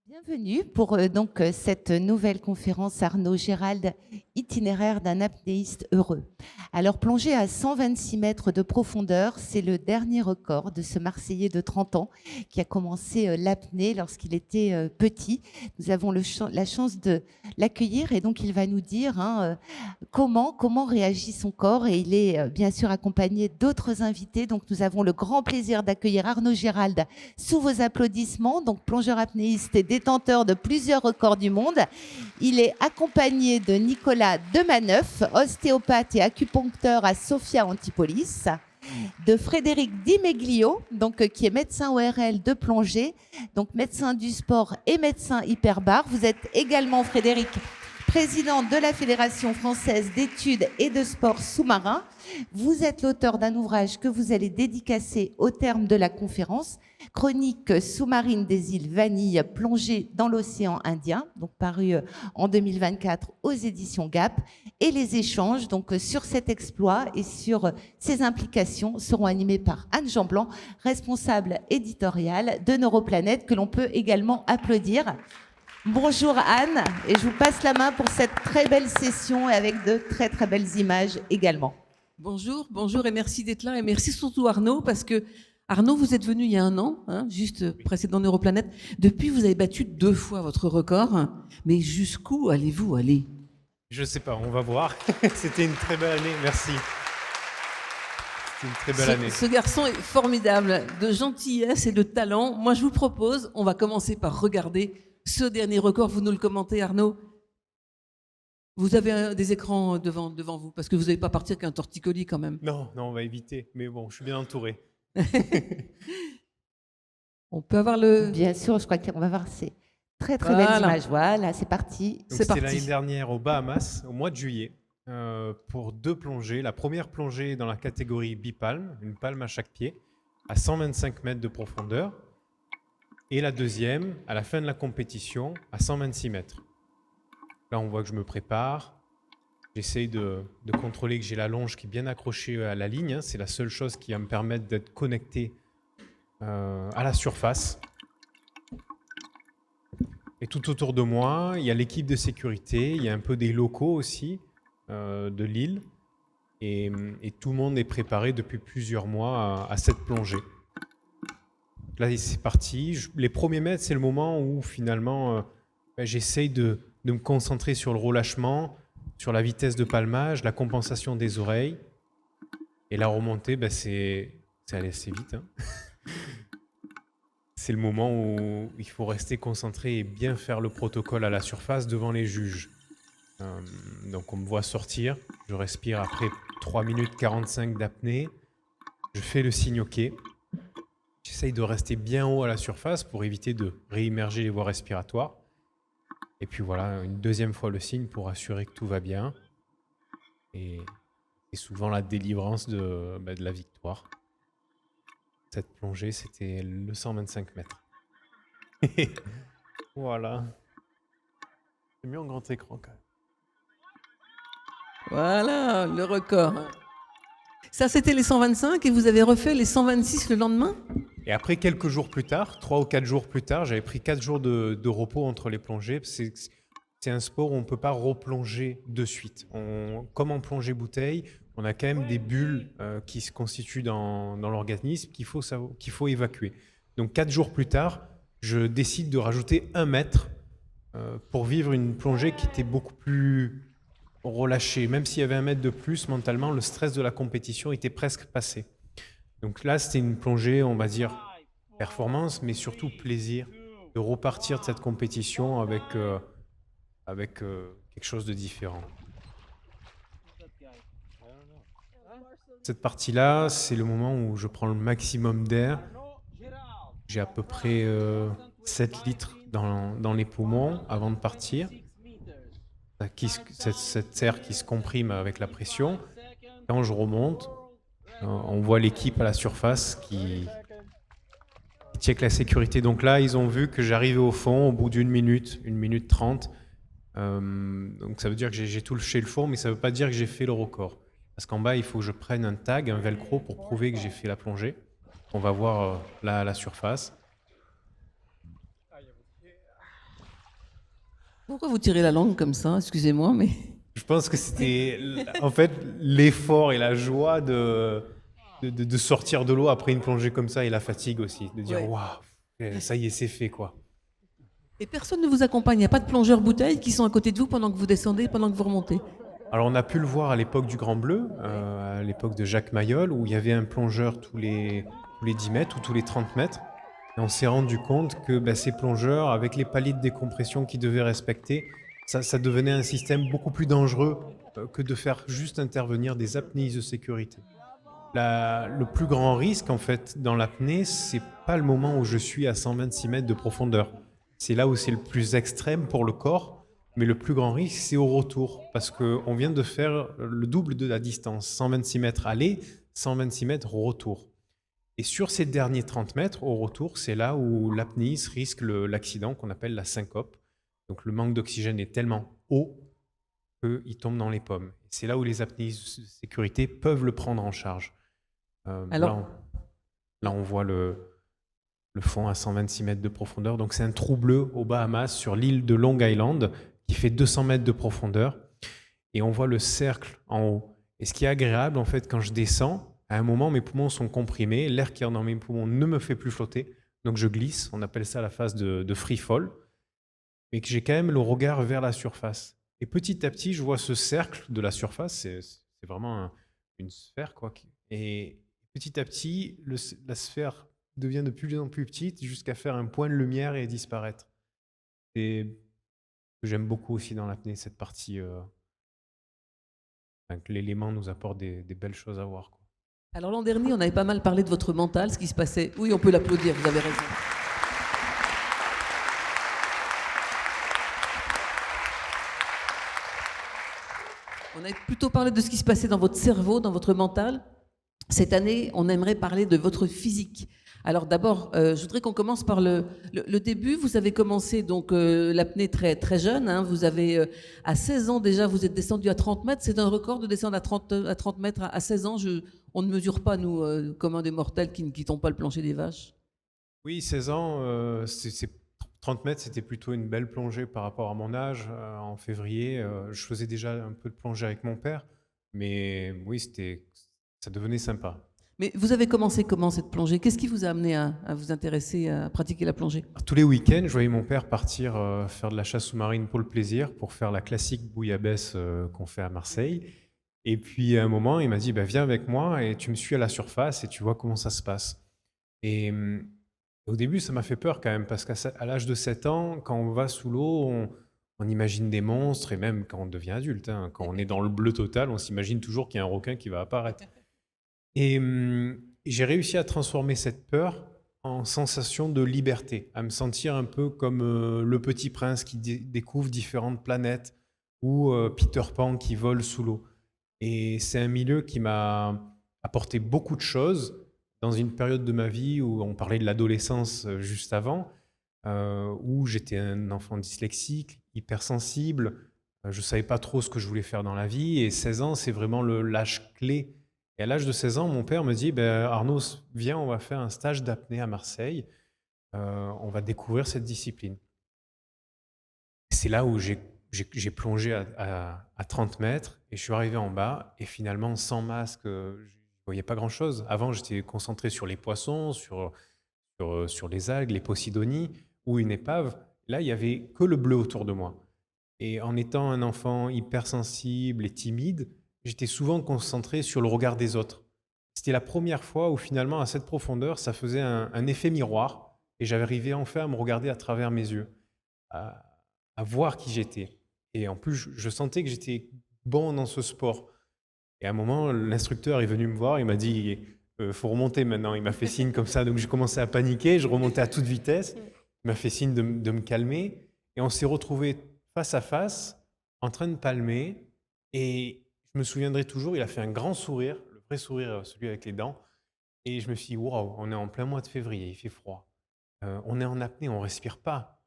Bienvenue pour cette nouvelle conférence Arnaud Gérald, itinéraire d'un apnéiste heureux. Alors plongé à 126 mètres de profondeur, c'est le dernier record de ce Marseillais de 30 ans qui a commencé l'apnée lorsqu'il était petit. Nous avons la chance de l'accueillir et donc il va nous dire comment réagit son corps, et il est bien sûr accompagné d'autres invités. Donc nous avons le grand plaisir d'accueillir Arnaud Gérald sous vos applaudissements, donc plongeur apnéiste et détenteur de plusieurs records du monde. Il est accompagné de Nicolas Demaneuf, ostéopathe et acupuncteur à Sophia Antipolis, de Frédéric Di Meglio, qui est médecin ORL de plongée, donc médecin du sport et médecin hyperbar. Vous êtes également, Frédéric, président de la Fédération française d'études et de sport sous-marin. Vous êtes l'auteur d'un ouvrage que vous allez dédicacer au terme de la conférence, Chronique sous-marine des îles Vanille, plongée dans l'océan Indien, donc paru en 2024 aux éditions Gap. Et les échanges sur cet exploit et sur ses implications seront animés par Anne Jean-Blanc, responsable éditoriale de Neuroplanète, que l'on peut également applaudir. Bonjour Anne, et je vous passe la main pour cette très belle session et avec de très très belles images également. Bonjour et merci d'être là, et merci surtout Arnaud, parce que Arnaud, vous êtes venu il y a un an, juste précédent Neuroplanète. Depuis, vous avez battu 2 fois votre record, mais jusqu'où allez-vous aller? Je sais pas, on va voir. C'était une très belle année, merci. C'était une très belle année. Ce garçon est formidable, de gentillesse et de talent. Moi, je vous propose, on va commencer par regarder ce dernier record. Vous nous le commentez, Arnaud? Vous avez des écrans devant vous, parce que vous n'allez pas partir qu'un torticolis quand même. Non, on va éviter, mais bon, je suis bien entouré. On peut avoir le... Bien sûr, je crois qu'on va voir ces très très belles images. Voilà, c'est parti. C'était l'année dernière aux Bahamas, au mois de juillet, pour 2 plongées. La première plongée dans la catégorie bipalme, une palme à chaque pied, à 125 mètres de profondeur. Et la deuxième, à la fin de la compétition, à 126 mètres. Là, on voit que je me prépare. J'essaye de contrôler que j'ai la longe qui est bien accrochée à la ligne. C'est la seule chose qui va me permettre d'être connecté à la surface. Et tout autour de moi, il y a l'équipe de sécurité, il y a un peu des locaux aussi de l'île. Et tout le monde est préparé depuis plusieurs mois à cette plongée. Là, c'est parti. Les premiers mètres, c'est le moment où finalement, j'essaye de me concentrer sur le relâchement, sur la vitesse de palmage, la compensation des oreilles. Et la remontée, c'est allé assez vite. C'est le moment où il faut rester concentré et bien faire le protocole à la surface devant les juges. Donc on me voit sortir, je respire après 3 minutes 45 d'apnée, je fais le signe OK. J'essaye de rester bien haut à la surface pour éviter de réimmerger les voies respiratoires. Et puis voilà, une deuxième fois le signe pour assurer que tout va bien. Et souvent la délivrance de la victoire. Cette plongée, c'était le 125 mètres. Voilà. C'est mieux en grand écran quand même. Voilà, le record. Ça, c'était les 125 et vous avez refait les 126 le lendemain? Et après, quelques jours plus tard, 3 ou 4 jours plus tard, j'avais pris 4 jours de repos entre les plongées. C'est un sport où on ne peut pas replonger de suite. Comme en plongée bouteille, on a quand même des bulles qui se constituent dans l'organisme qu'il faut évacuer. Donc 4 jours plus tard, je décide de rajouter 1 mètre pour vivre une plongée qui était beaucoup plus relâchée. Même s'il y avait 1 mètre de plus, mentalement, le stress de la compétition était presque passé. Donc là, c'était une plongée, on va dire, performance, mais surtout plaisir de repartir de cette compétition avec quelque chose de différent. Cette partie-là, c'est le moment où je prends le maximum d'air. J'ai à peu près 7 litres dans les poumons avant de partir. Cette air qui se comprime avec la pression. Quand je remonte, on voit l'équipe à la surface qui check la sécurité. Donc là, ils ont vu que j'arrivais au fond au bout d'1 minute, 1 minute 30. Donc ça veut dire que j'ai touché le fond, mais ça ne veut pas dire que j'ai fait le record. Parce qu'en bas, il faut que je prenne un tag, un velcro pour prouver que j'ai fait la plongée. On va voir la surface. Pourquoi vous tirez la langue comme ça? Excusez-moi, mais... Je pense que c'était en fait l'effort et la joie de sortir de l'eau après une plongée comme ça et la fatigue aussi, de dire Ouais. waouh, ça y est, c'est fait quoi. Et personne ne vous accompagne, il n'y a pas de plongeurs bouteilles qui sont à côté de vous pendant que vous descendez, pendant que vous remontez? Alors on a pu le voir à l'époque du Grand Bleu, à l'époque de Jacques Mayol, où il y avait un plongeur tous les 10 mètres ou tous les 30 mètres. Et on s'est rendu compte que ces plongeurs, avec les paliers de décompression qu'ils devaient respecter, ça devenait un système beaucoup plus dangereux que de faire juste intervenir des apnéistes de sécurité. Le plus grand risque, en fait, dans l'apnée, c'est pas le moment où je suis à 126 mètres de profondeur. C'est là où c'est le plus extrême pour le corps, mais le plus grand risque, c'est au retour, parce qu'on vient de faire le double de la distance, 126 mètres aller, 126 mètres retour. Et sur ces derniers 30 mètres, au retour, c'est là où l'apnéiste risque l'accident qu'on appelle la syncope. Donc le manque d'oxygène est tellement haut qu'il tombe dans les pommes. C'est là où les apnéistes de sécurité peuvent le prendre en charge. Alors, Là, on voit le fond à 126 mètres de profondeur. Donc, c'est un trou bleu aux Bahamas, sur l'île de Long Island, qui fait 200 mètres de profondeur. Et on voit le cercle en haut. Et ce qui est agréable, en fait, quand je descends, à un moment, mes poumons sont comprimés. L'air qui est dans mes poumons ne me fait plus flotter. Donc, je glisse. On appelle ça la phase de free fall. Mais que j'ai quand même le regard vers la surface. Et petit à petit, je vois ce cercle de la surface. C'est vraiment une sphère, quoi. Et petit à petit, la sphère devient de plus en plus petite jusqu'à faire un point de lumière et disparaître. Et que j'aime beaucoup aussi dans l'apnée, cette partie que l'élément nous apporte des belles choses à voir, quoi. alors l'an dernier, on avait pas mal parlé de votre mental, ce qui se passait. Oui, on peut l'applaudir, vous avez raison. On avait plutôt parlé de ce qui se passait dans votre cerveau, dans votre mental. Cette année, on aimerait parler de votre physique. Alors d'abord, je voudrais qu'on commence par le début. Vous avez commencé donc l'apnée très, très jeune. Hein. Vous avez, à 16 ans déjà, vous êtes descendu à 30 mètres. C'est un record de descendre à 30 mètres à 16 ans. On ne mesure pas, nous, comme des mortels qui ne quittons pas le plancher des vaches. Oui, 16 ans, 30 mètres, c'était plutôt une belle plongée par rapport à mon âge. En février, je faisais déjà un peu de plongée avec mon père. Mais oui, ça devenait sympa. Mais vous avez commencé comment cette plongée? Qu'est-ce qui vous a amené à vous intéresser à pratiquer la plongée? Tous les week-ends, je voyais mon père partir faire de la chasse sous-marine pour le plaisir, pour faire la classique bouillabaisse qu'on fait à Marseille. Et puis à un moment, il m'a dit viens avec moi et tu me suis à la surface et tu vois comment ça se passe. Et au début, ça m'a fait peur quand même, parce qu'à l'âge de 7 ans, quand on va sous l'eau, on imagine des monstres, et même quand on devient adulte, hein, quand on est dans le bleu total, on s'imagine toujours qu'il y a un requin qui va apparaître. Et j'ai réussi à transformer cette peur en sensation de liberté, à me sentir un peu comme le petit prince qui découvre différentes planètes, ou Peter Pan qui vole sous l'eau. Et c'est un milieu qui m'a apporté beaucoup de choses dans une période de ma vie où on parlait de l'adolescence juste avant, où j'étais un enfant dyslexique, hypersensible, je ne savais pas trop ce que je voulais faire dans la vie, et 16 ans, c'est vraiment l'âge clé. Et à l'âge de 16 ans, mon père me dit Arnaud, viens, on va faire un stage d'apnée à Marseille, on va découvrir cette discipline. C'est là où j'ai plongé à 30 mètres, et je suis arrivé en bas, et finalement, sans masque, je ne voyais pas grand-chose. Avant, j'étais concentré sur les poissons, sur les algues, les posidonies, ou une épave. Là, il n'y avait que le bleu autour de moi. Et en étant un enfant hypersensible et timide, j'étais souvent concentré sur le regard des autres. C'était la première fois où finalement, à cette profondeur, ça faisait un effet miroir, et j'arrivais enfin à me regarder à travers mes yeux, à voir qui j'étais. Et en plus, je sentais que j'étais bon dans ce sport. Et à un moment, l'instructeur est venu me voir, il m'a dit faut remonter maintenant. Il m'a fait signe comme ça, donc j'ai commencé à paniquer, je remontais à toute vitesse. Il m'a fait signe de me calmer, et on s'est retrouvés face à face, en train de palmer. Et je me souviendrai toujours, il a fait un grand sourire, le vrai sourire, celui avec les dents. Et je me suis dit waouh, on est en plein mois de février, il fait froid. On est en apnée, on ne respire pas.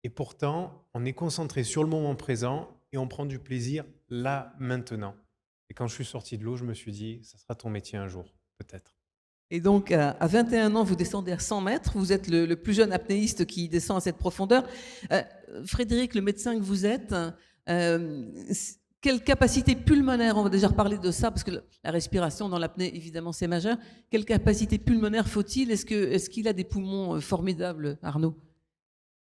Et pourtant, on est concentré sur le moment présent et on prend du plaisir là, maintenant. Et quand je suis sorti de l'eau, je me suis dit, ça sera ton métier un jour, peut-être. Et donc, à 21 ans, vous descendez à 100 mètres. Vous êtes le plus jeune apnéiste qui descend à cette profondeur. Frédéric, le médecin que vous êtes, quelle capacité pulmonaire, on va déjà reparler de ça, parce que la respiration dans l'apnée, évidemment, c'est majeur. Quelle capacité pulmonaire faut-il? Est-ce qu'il a des poumons formidables, Arnaud?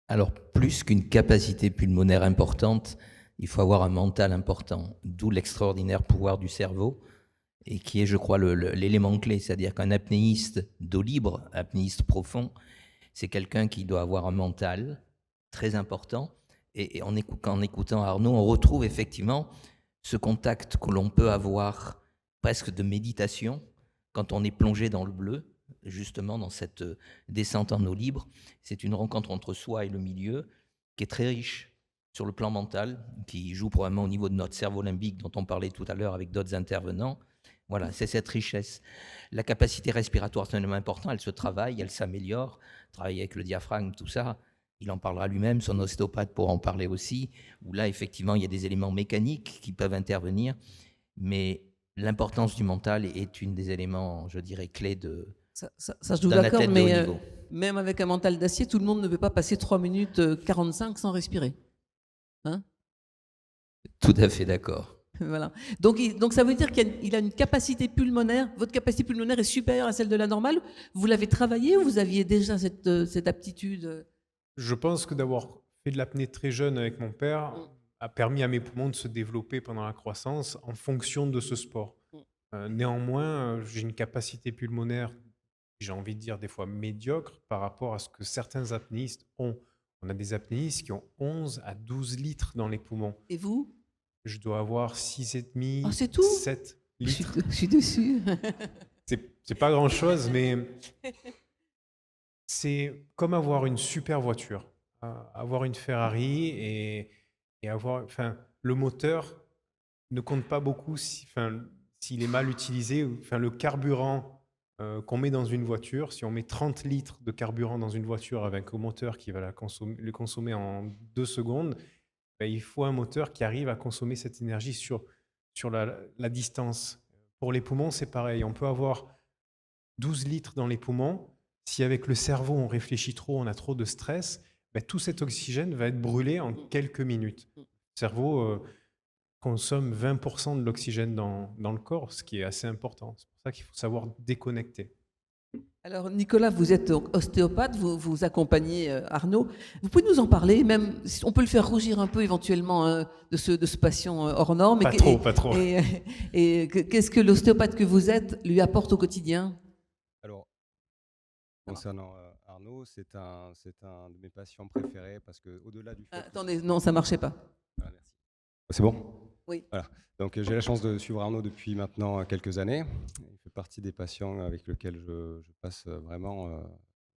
Alors, plus qu'une capacité pulmonaire importante, il faut avoir un mental important, d'où l'extraordinaire pouvoir du cerveau, et qui est, je crois, l'élément clé. C'est-à-dire qu'un apnéiste d'eau libre, apnéiste profond, c'est quelqu'un qui doit avoir un mental très important. Et en écoutant Arnaud, on retrouve effectivement ce contact que l'on peut avoir presque de méditation quand on est plongé dans le bleu, justement dans cette descente en eau libre. C'est une rencontre entre soi et le milieu qui est très riche sur le plan mental, qui joue probablement au niveau de notre cerveau limbique dont on parlait tout à l'heure avec d'autres intervenants. Voilà, c'est cette richesse. La capacité respiratoire, c'est un élément important, elle se travaille, elle s'améliore. Travailler avec le diaphragme, tout ça, il en parlera lui-même, son ostéopathe pourra en parler aussi, où là, effectivement, il y a des éléments mécaniques qui peuvent intervenir, mais l'importance du mental est une des éléments, je dirais, clés Ça, je vous d'un l'accorde, athlète de haut mais niveau. même avec un mental d'acier, tout le monde ne peut pas passer 3 minutes 45 sans respirer. Hein? Tout à fait d'accord. Voilà. Donc ça veut dire qu'il a une capacité pulmonaire. Votre capacité pulmonaire est supérieure à celle de la normale. Vous l'avez travaillé ou vous aviez déjà cette aptitude? Je pense que d'avoir fait de l'apnée très jeune avec mon père a permis à mes poumons de se développer pendant la croissance en fonction de ce sport. Néanmoins, j'ai une capacité pulmonaire, j'ai envie de dire des fois médiocre par rapport à ce que certains apnéistes ont. On a des apnéistes qui ont 11 à 12 litres dans les poumons. Et vous? Je dois avoir 6,5, Oh, c'est tout? 7 litres. Je suis dessus. C'est pas grand-chose, mais c'est comme avoir une super voiture. Avoir une Ferrari et avoir... Enfin, le moteur ne compte pas beaucoup s'il est mal utilisé. Enfin, le carburant qu'on met dans une voiture, si on met 30 litres de carburant dans une voiture avec un moteur qui va le consommer en 2 secondes, ben, il faut un moteur qui arrive à consommer cette énergie sur la distance. Pour les poumons, c'est pareil. On peut avoir 12 litres dans les poumons. Si avec le cerveau, on réfléchit trop, on a trop de stress, ben, tout cet oxygène va être brûlé en quelques minutes. Le cerveau consomme 20% de l'oxygène dans le corps, ce qui est assez important. C'est pour ça qu'il faut savoir déconnecter. Alors Nicolas, vous êtes donc ostéopathe, vous accompagnez Arnaud. Vous pouvez nous en parler, même on peut le faire rougir un peu éventuellement de ce patient hors norme. Pas trop. Et qu'est-ce que l'ostéopathe que vous êtes lui apporte au quotidien? Alors, concernant Arnaud, c'est un de mes patients préférés parce qu'au-delà du fait... Attendez, non, ça marchait pas. Ah, merci. C'est bon? Oui. Voilà. Donc j'ai la chance de suivre Arnaud depuis maintenant quelques années. Il fait partie des patients avec lesquels je passe vraiment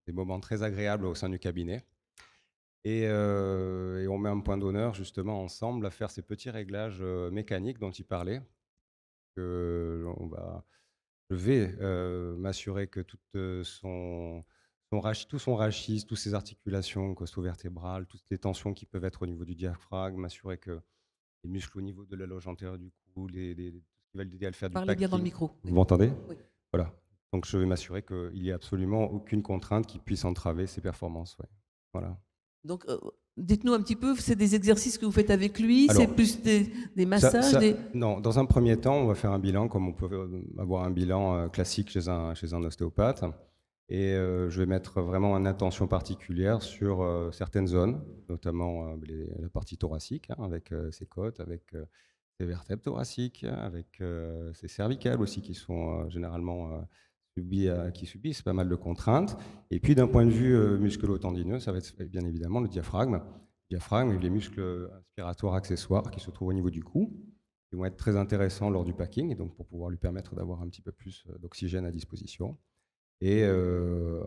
des moments très agréables au sein du cabinet. Et on met un point d'honneur justement ensemble à faire ces petits réglages mécaniques dont il parlait. Je vais m'assurer que tout son rachis, toutes ses articulations costo-vertébrales, toutes les tensions qui peuvent être au niveau du diaphragme, m'assurer que les muscles au niveau de la loge antérieure du cou, tout ce qui va l'aider à le faire du Parlez bien dans le packing. micro. Vous m'entendez? Oui. Voilà. Donc je vais m'assurer qu'il n'y ait absolument aucune contrainte qui puisse entraver ses performances. Ouais. Voilà. Donc dites-nous un petit peu, c'est des exercices que vous faites avec lui, Alors, c'est plus des massages? Non, dans un premier temps, on va faire un bilan comme on peut avoir un bilan classique chez un ostéopathe. Et je vais mettre vraiment une attention particulière sur certaines zones, notamment la partie thoracique, hein, avec ses côtes, avec ses vertèbres thoraciques, avec ses cervicales aussi, qui sont généralement qui subissent pas mal de contraintes. Et puis d'un point de vue musculo-tendineux, ça va être bien évidemment le diaphragme. Le diaphragme et les muscles inspiratoires accessoires qui se trouvent au niveau du cou, qui vont être très intéressants lors du packing, et donc pour pouvoir lui permettre d'avoir un petit peu plus d'oxygène à disposition. Et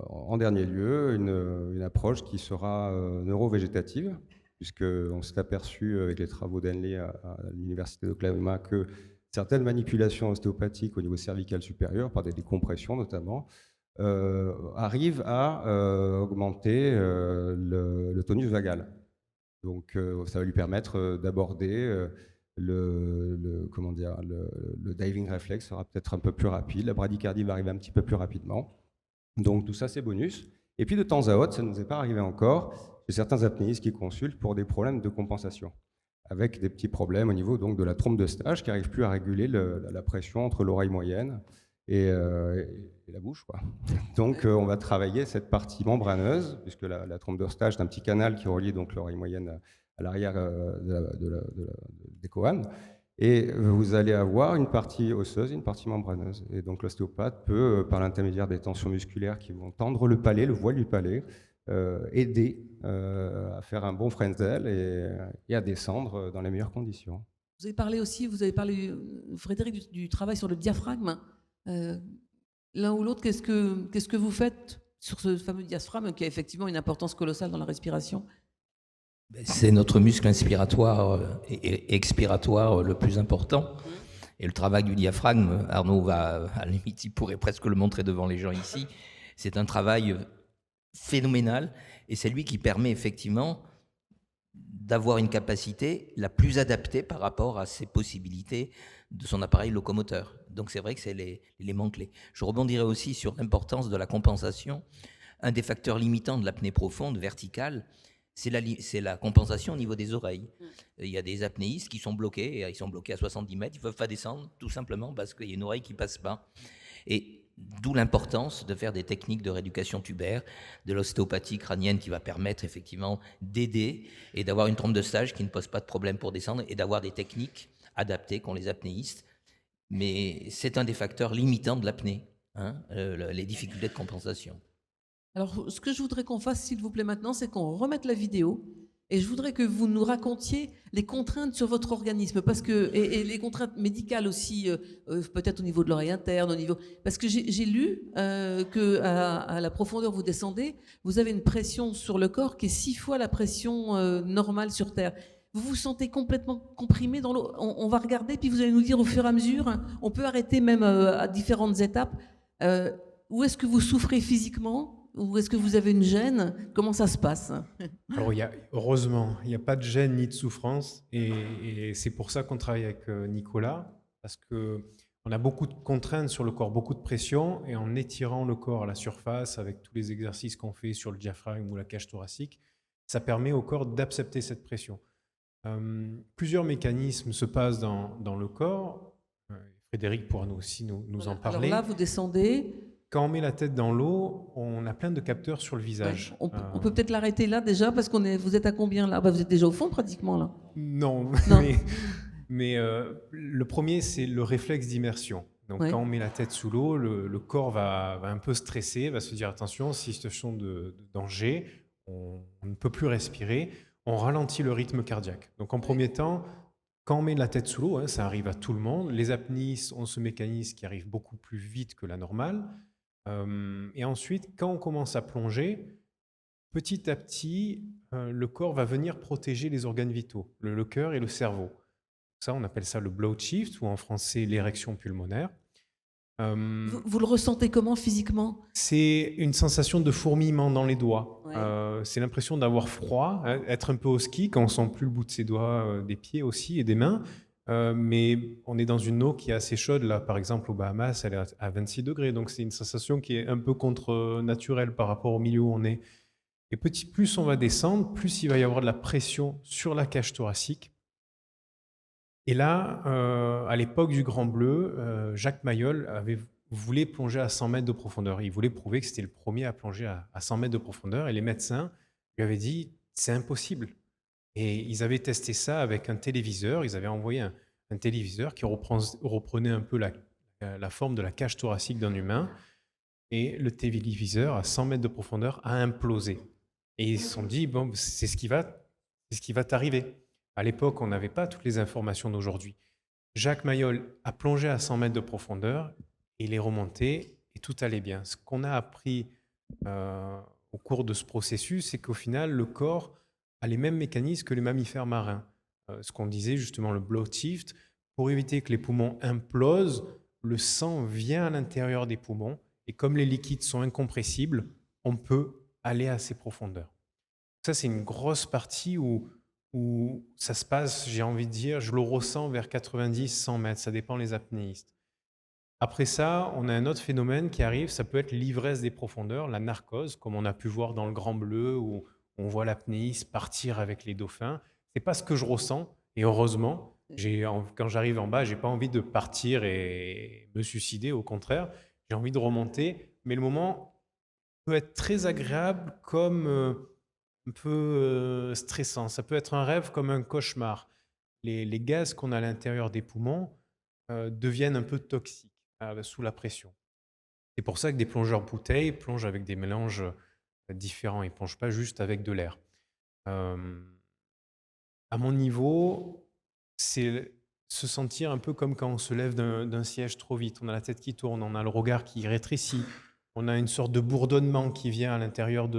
en dernier lieu, une approche qui sera neurovégétative, puisqu'on s'est aperçu avec les travaux d'Henley à l'université d'Oklahoma que certaines manipulations ostéopathiques au niveau cervical supérieur, par des décompressions notamment, arrivent à augmenter le tonus vagal. Donc, ça va lui permettre d'aborder comment dire, le diving réflexe sera peut-être un peu plus rapide, la bradycardie va arriver un petit peu plus rapidement. Donc, tout ça, c'est bonus. Et puis, de temps à autre, ça ne nous est pas arrivé encore, j'ai certains apnéistes qui consultent pour des problèmes de compensation, avec des petits problèmes au niveau donc, de la trompe de stage qui n'arrive plus à réguler la pression entre l'oreille moyenne et la bouche, quoi. Donc, on va travailler cette partie membraneuse, puisque la trompe de stage est un petit canal qui relie donc l'oreille moyenne à l'arrière des coanes. Et vous allez avoir une partie osseuse et une partie membraneuse. Et donc, l'ostéopathe peut, par l'intermédiaire des tensions musculaires qui vont tendre le palais, le voile du palais, aider à faire un bon frenzel et à descendre dans les meilleures conditions. Vous avez parlé aussi, Frédéric, du travail sur le diaphragme. L'un ou l'autre, qu'est-ce que vous faites sur ce fameux diaphragme qui a effectivement une importance colossale dans la respiration? C'est notre muscle inspiratoire et expiratoire le plus important. Et le travail du diaphragme, Arnaud va, à la limite, il pourrait presque le montrer devant les gens ici. C'est un travail phénoménal et c'est lui qui permet effectivement d'avoir une capacité la plus adaptée par rapport à ses possibilités de son appareil locomoteur. Donc c'est vrai que c'est l'élément clé. Je rebondirai aussi sur l'importance de la compensation. Un des facteurs limitants de l'apnée profonde, verticale, c'est la compensation au niveau des oreilles. Il y a des apnéistes qui sont bloqués, et ils sont bloqués à 70 mètres, ils ne peuvent pas descendre, tout simplement parce qu'il y a une oreille qui ne passe pas. Et d'où l'importance de faire des techniques de rééducation tubaire, de l'ostéopathie crânienne qui va permettre effectivement d'aider et d'avoir une trompe de stage qui ne pose pas de problème pour descendre et d'avoir des techniques adaptées qu'ont les apnéistes. Mais c'est un des facteurs limitants de l'apnée, les difficultés de compensation. Alors, ce que je voudrais qu'on fasse, s'il vous plaît, maintenant, c'est qu'on remette la vidéo. Et je voudrais que vous nous racontiez les contraintes sur votre organisme, parce que, et les contraintes médicales aussi, peut-être au niveau de l'oreille interne, parce que j'ai lu que à la profondeur où vous descendez, vous avez une pression sur le corps qui est 6 fois la pression normale sur Terre. Vous vous sentez complètement comprimé dans l'eau. On va regarder, puis vous allez nous dire au fur et à mesure. On peut arrêter même à différentes étapes. Où est-ce que vous souffrez physiquement ? Ou est-ce que vous avez une gêne? Comment ça se passe? Alors, heureusement, il n'y a pas de gêne ni de souffrance. Et c'est pour ça qu'on travaille avec Nicolas, parce qu'on a beaucoup de contraintes sur le corps, beaucoup de pression. Et en étirant le corps à la surface, avec tous les exercices qu'on fait sur le diaphragme ou la cage thoracique, ça permet au corps d'accepter cette pression. Plusieurs mécanismes se passent dans le corps. Frédéric pourra aussi nous en parler. Alors là, vous descendez. Quand on met la tête dans l'eau, on a plein de capteurs sur le visage. Ouais, on peut peut-être l'arrêter là déjà, parce vous êtes à combien là? Vous êtes déjà au fond pratiquement là. Non. mais le premier, c'est le réflexe d'immersion. Donc quand on met la tête sous l'eau, le corps va un peu stresser, va se dire attention, situation de danger, on ne peut plus respirer, on ralentit le rythme cardiaque. Donc en premier temps, quand on met la tête sous l'eau, ça arrive à tout le monde, les apnéistes ont ce mécanisme qui arrive beaucoup plus vite que la normale. Et ensuite, quand on commence à plonger, petit à petit, le corps va venir protéger les organes vitaux, le cœur et le cerveau. Ça, on appelle ça le blow shift, ou en français l'érection pulmonaire. Vous le ressentez comment physiquement? C'est une sensation de fourmillement dans les doigts. Ouais. C'est l'impression d'avoir froid, être un peu au ski quand on sent plus le bout de ses doigts, des pieds aussi et des mains. Mais on est dans une eau qui est assez chaude. Là, par exemple, aux Bahamas, elle est à 26 degrés. Donc, c'est une sensation qui est un peu contre-naturelle par rapport au milieu où on est. Et plus on va descendre, plus il va y avoir de la pression sur la cage thoracique. Et là, à l'époque du Grand Bleu, Jacques Mayol voulait plonger à 100 mètres de profondeur. Il voulait prouver que c'était le premier à plonger à 100 mètres de profondeur. Et les médecins lui avaient dit « c'est impossible ». Et ils avaient testé ça avec un téléviseur. Ils avaient envoyé un téléviseur qui reprenait un peu la forme de la cage thoracique d'un humain. Et le téléviseur, à 100 mètres de profondeur, a implosé. Et ils se sont dit, bon, c'est ce qui va t'arriver. À l'époque, on n'avait pas toutes les informations d'aujourd'hui. Jacques Mayol a plongé à 100 mètres de profondeur, il est remonté et tout allait bien. Ce qu'on a appris au cours de ce processus, c'est qu'au final, le corps a les mêmes mécanismes que les mammifères marins. Ce qu'on disait justement, le blow shift, pour éviter que les poumons implosent, le sang vient à l'intérieur des poumons et comme les liquides sont incompressibles, on peut aller à ces profondeurs. Ça, c'est une grosse partie où où ça se passe, j'ai envie de dire, je le ressens vers 90-100 mètres, ça dépend les apnéistes. Après ça, on a un autre phénomène qui arrive, ça peut être l'ivresse des profondeurs, la narcose, comme on a pu voir dans le Grand Bleu, où on voit l'apnéiste partir avec les dauphins. C'est pas ce que je ressens, et heureusement, quand j'arrive en bas, j'ai pas envie de partir et me suicider, au contraire, j'ai envie de remonter, mais le moment peut être très agréable comme un peu stressant. Ça peut être un rêve comme un cauchemar. Les gaz qu'on a à l'intérieur des poumons deviennent un peu toxiques sous la pression. C'est pour ça que des plongeurs bouteilles plongent avec des mélanges différents. Ils ne plongent pas juste avec de l'air. Euh, à mon niveau, c'est se sentir un peu comme quand on se lève d'un siège trop vite. On a la tête qui tourne, on a le regard qui rétrécit, on a une sorte de bourdonnement qui vient à l'intérieur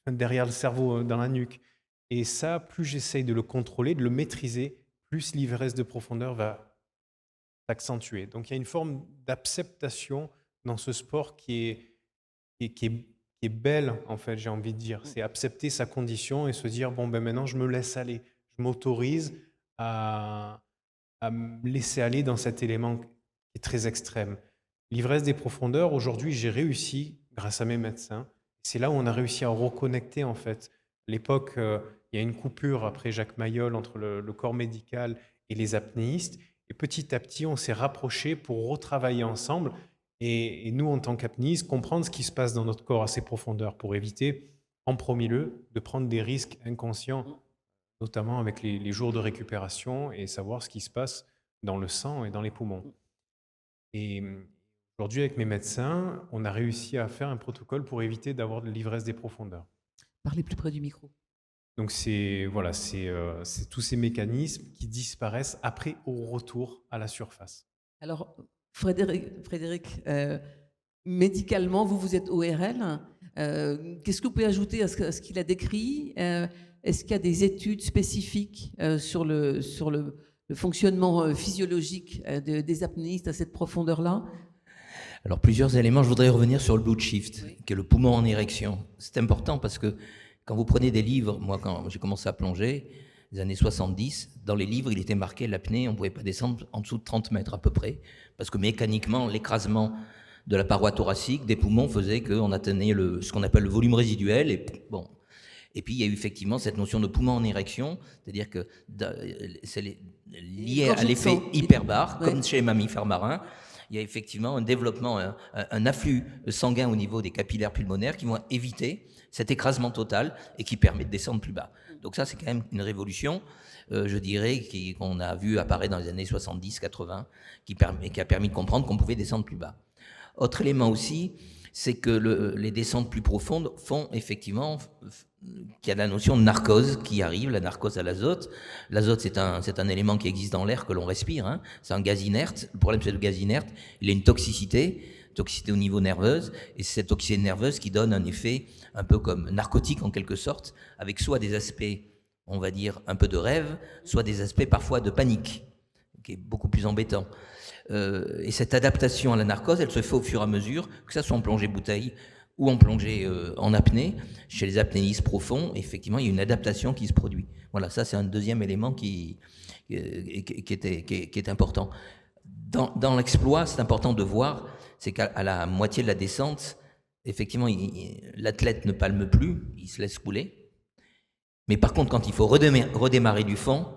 derrière le cerveau, dans la nuque. Et ça, plus j'essaye de le contrôler, de le maîtriser, plus l'ivresse de profondeur va s'accentuer. Donc il y a une forme d'acceptation dans ce sport qui est belle, en fait, j'ai envie de dire. C'est accepter sa condition et se dire, bon, ben maintenant, je me laisse aller. Je m'autorise à me laisser aller dans cet élément qui est très extrême. L'ivresse des profondeurs, aujourd'hui, j'ai réussi, grâce à mes médecins, c'est là où on a réussi à reconnecter, en fait. À l'époque, il y a une coupure après Jacques Mayol entre le corps médical et les apnéistes. Et petit à petit, on s'est rapprochés pour retravailler ensemble. Et nous, en tant qu'apnéistes, comprendre ce qui se passe dans notre corps à ces profondeurs pour éviter, en premier lieu, de prendre des risques inconscients, notamment avec les jours de récupération et savoir ce qui se passe dans le sang et dans les poumons. Et aujourd'hui, avec mes médecins, on a réussi à faire un protocole pour éviter d'avoir de l'ivresse des profondeurs. Parlez plus près du micro. Donc c'est voilà, c'est tous ces mécanismes qui disparaissent après au retour à la surface. Alors, Frédéric, médicalement, vous êtes ORL. Qu'est-ce que vous pouvez ajouter à ce qu'il a décrit? Est-ce qu'il y a des études spécifiques sur le fonctionnement physiologique des apnéistes à cette profondeur-là? Alors, plusieurs éléments. Je voudrais revenir sur le Blue Shift, qui est le poumon en érection. C'est important parce que quand vous prenez des livres, moi, quand j'ai commencé à plonger, les années 70, dans les livres, il était marqué l'apnée, on ne pouvait pas descendre en dessous de 30 mètres à peu près, parce que mécaniquement, l'écrasement de la paroi thoracique, des poumons, faisait qu'on atteignait ce qu'on appelle le volume résiduel. Et, bon. Et puis, il y a eu effectivement cette notion de poumon en érection, c'est-à-dire que c'est lié à l'effet hyperbare, comme chez les mammifères marins. Il y a effectivement un développement, un afflux sanguin au niveau des capillaires pulmonaires qui vont éviter cet écrasement total et qui permet de descendre plus bas. Donc ça, c'est quand même une révolution, je dirais, qu'on a vu apparaître dans les années 70-80, qui a permis de comprendre qu'on pouvait descendre plus bas. Autre élément aussi, c'est que les descentes plus profondes font effectivement qu'il y a la notion de narcose qui arrive, la narcose à l'azote. L'azote, c'est un élément qui existe dans l'air que l'on respire, hein. C'est un gaz inerte. Le problème, c'est le gaz inerte. Il a une toxicité au niveau nerveuse, et c'est cette toxicité nerveuse qui donne un effet un peu comme narcotique en quelque sorte, avec soit des aspects, on va dire, un peu de rêve, soit des aspects parfois de panique, qui est beaucoup plus embêtant. Et cette adaptation à la narcose, elle se fait au fur et à mesure, que ça soit en plongée bouteille ou en plongée en apnée. Chez les apnéistes profonds, effectivement, il y a une adaptation qui se produit. Voilà, ça c'est un deuxième élément qui est important. Dans l'exploit, c'est important de voir, c'est qu'à la moitié de la descente, effectivement, l'athlète ne palme plus, il se laisse couler. Mais par contre, quand il faut redémarrer du fond,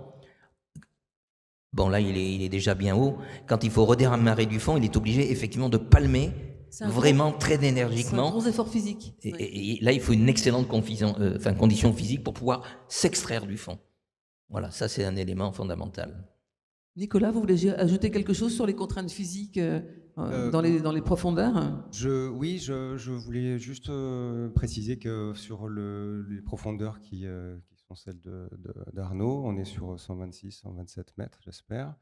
bon là, il est déjà bien haut. Quand il faut redémarrer du fond, il est obligé effectivement de palmer vraiment très énergiquement. C'est un gros effort physique. Et là, il faut une excellente condition physique pour pouvoir s'extraire du fond. Voilà, ça c'est un élément fondamental. Nicolas, vous voulez ajouter quelque chose sur les contraintes physiques dans les profondeurs? Oui, je voulais juste préciser que sur les profondeurs qui sont celles d'Arnaud, on est sur 126, 127 mètres, j'espère.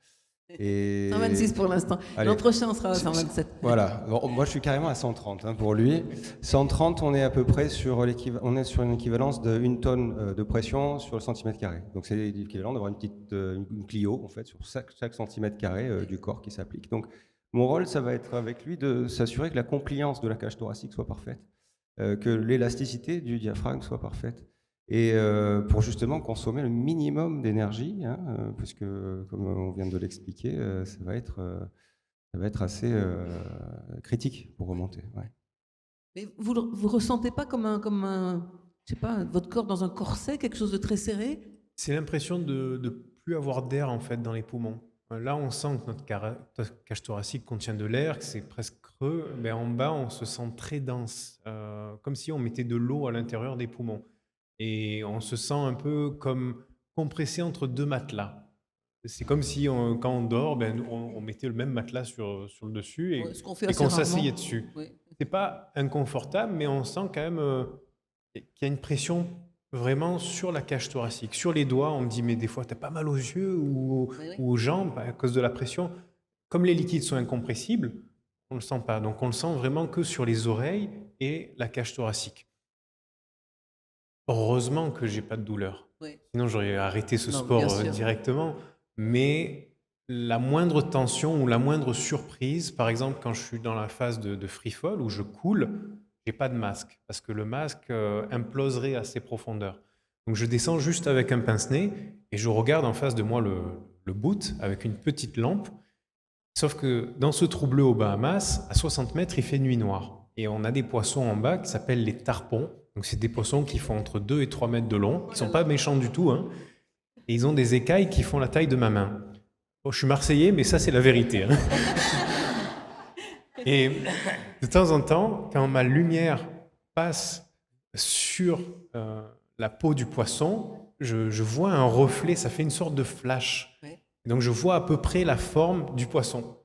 Et 126 pour l'instant. L'an prochain, on sera à 127. Voilà. Bon, moi, je suis carrément à 130 pour lui. 130, on est à peu près sur une équivalence d'1 tonne de pression sur le centimètre carré. Donc, c'est l'équivalent d'avoir une Clio, en fait, sur chaque centimètre carré du corps qui s'applique. Donc, mon rôle, ça va être avec lui de s'assurer que la compliance de la cage thoracique soit parfaite, que l'élasticité du diaphragme soit parfaite, et pour justement consommer le minimum d'énergie, hein, puisque comme on vient de l'expliquer, ça va être assez critique pour remonter. Ouais. Mais vous ressentez pas je sais pas, votre corps dans un corset, quelque chose de très serré? C'est l'impression de ne plus avoir d'air en fait dans les poumons. Là, on sent que notre cage thoracique contient de l'air, que c'est presque creux, mais en bas, on se sent très dense, comme si on mettait de l'eau à l'intérieur des poumons. Et on se sent un peu comme compressé entre deux matelas. C'est comme si quand on dort, on mettait le même matelas sur le dessus Ouais, ce qu'on fait et assez qu'on rarement. s'asseyait dessus. Oui. C'est pas inconfortable, mais on sent quand même qu'il y a une pression vraiment sur la cage thoracique. Sur les doigts, on me dit, mais des fois, tu as pas mal aux yeux Oui, oui. ou aux jambes à cause de la pression. Comme les liquides sont incompressibles, on ne le sent pas. Donc, on le sent vraiment que sur les oreilles et la cage thoracique. Heureusement que j'ai pas de douleur. Oui. Sinon, j'aurais arrêté ce Non, sport bien sûr. directement. Mais la moindre tension ou la moindre surprise, par exemple, quand je suis dans la phase de free fall où je coule, j'ai pas de masque parce que le masque imploserait à ces profondeurs. Donc, je descends juste avec un pince-nez et je regarde en face de moi le boot avec une petite lampe. Sauf que dans ce trou bleu aux Bahamas, à 60 mètres, il fait nuit noire. Et on a des poissons en bas qui s'appellent les tarpons. Donc, c'est des poissons qui font entre 2 et 3 mètres de long. Ils ne sont pas méchants du tout, hein. Et ils ont des écailles qui font la taille de ma main. Bon, je suis Marseillais, mais ça, c'est la vérité, hein. Et de temps en temps, quand ma lumière passe sur la peau du poisson, je vois un reflet, ça fait une sorte de flash. Ouais. Et donc, je vois à peu près la forme du poisson.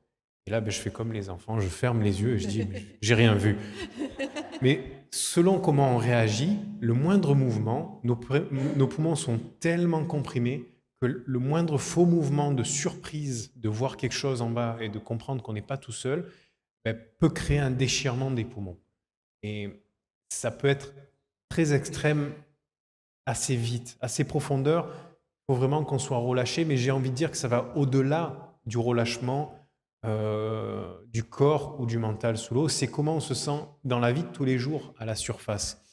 Et là, je fais comme les enfants, je ferme les yeux et je dis, j'ai rien vu. Mais selon comment on réagit, le moindre mouvement, nos poumons sont tellement comprimés que le moindre faux mouvement de surprise de voir quelque chose en bas et de comprendre qu'on n'est pas tout seul peut créer un déchirement des poumons. Et ça peut être très extrême assez vite, à ces profondeurs. Il faut vraiment qu'on soit relâché, mais j'ai envie de dire que ça va au-delà du relâchement du corps ou du mental sous l'eau. C'est comment on se sent dans la vie de tous les jours à la surface.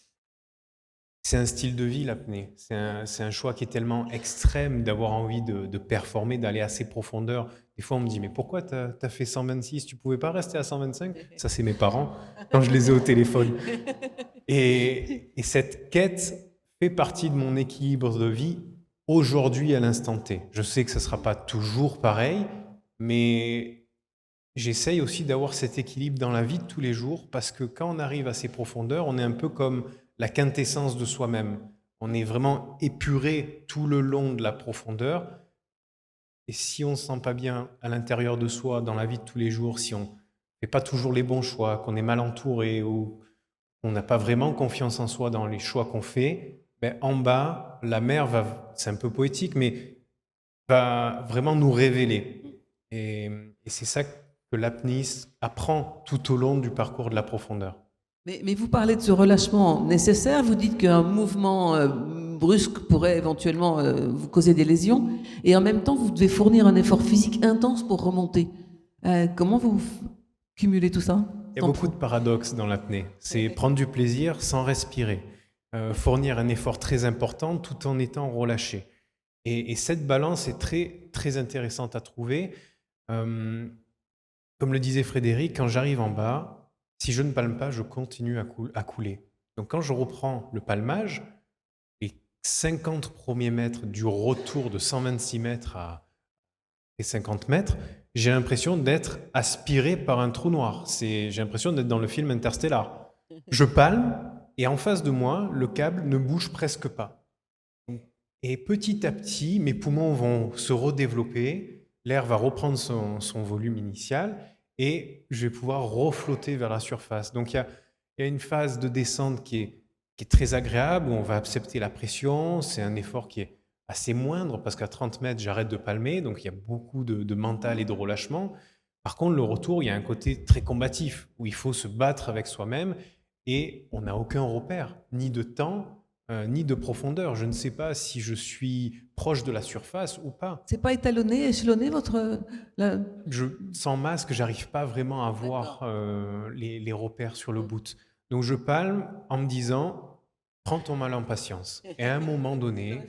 C'est un style de vie, l'apnée. C'est un choix qui est tellement extrême d'avoir envie de performer, d'aller à ces profondeurs. Des fois, on me dit, mais pourquoi tu as fait 126? Tu pouvais pas rester à 125? Ça, c'est mes parents, quand je les ai au téléphone. Et cette quête fait partie de mon équilibre de vie aujourd'hui à l'instant T. Je sais que ce ne sera pas toujours pareil, mais j'essaye aussi d'avoir cet équilibre dans la vie de tous les jours parce que quand on arrive à ces profondeurs, on est un peu comme la quintessence de soi-même. On est vraiment épuré tout le long de la profondeur. Et si on ne se sent pas bien à l'intérieur de soi, dans la vie de tous les jours, si on ne fait pas toujours les bons choix, qu'on est mal entouré ou on n'a pas vraiment confiance en soi dans les choix qu'on fait, en bas, la mer va, c'est un peu poétique, mais va vraiment nous révéler. Et c'est ça que l'apnéiste apprend tout au long du parcours de la profondeur. Mais vous parlez de ce relâchement nécessaire, vous dites qu'un mouvement brusque pourrait éventuellement vous causer des lésions, et en même temps, vous devez fournir un effort physique intense pour remonter. Comment vous cumulez tout ça? Il y a beaucoup de paradoxes dans l'apnée. C'est prendre du plaisir sans respirer, fournir un effort très important tout en étant relâché. Et cette balance est très, très intéressante à trouver. Comme le disait Frédéric, quand j'arrive en bas, si je ne palme pas, je continue à couler. Donc quand je reprends le palmage, les 50 premiers mètres du retour de 126 mètres à 50 mètres, j'ai l'impression d'être aspiré par un trou noir. J'ai l'impression d'être dans le film Interstellar. Je palme et en face de moi, le câble ne bouge presque pas. Et petit à petit, mes poumons vont se redévelopper, l'air va reprendre son volume initial et je vais pouvoir reflotter vers la surface. Donc il y a une phase de descente qui est très agréable, où on va accepter la pression, c'est un effort qui est assez moindre, parce qu'à 30 mètres, j'arrête de palmer, donc il y a beaucoup de mental et de relâchement. Par contre, le retour, il y a un côté très combatif, où il faut se battre avec soi-même, et on n'a aucun repère, ni de temps, ni de profondeur. Je ne sais pas si je suis proche de la surface ou pas. C'est pas étalonné, échelonné Sans masque, j'arrive pas vraiment à voir les repères sur le boot. Donc je palme en me disant, Prends ton mal en patience. Et à un moment donné,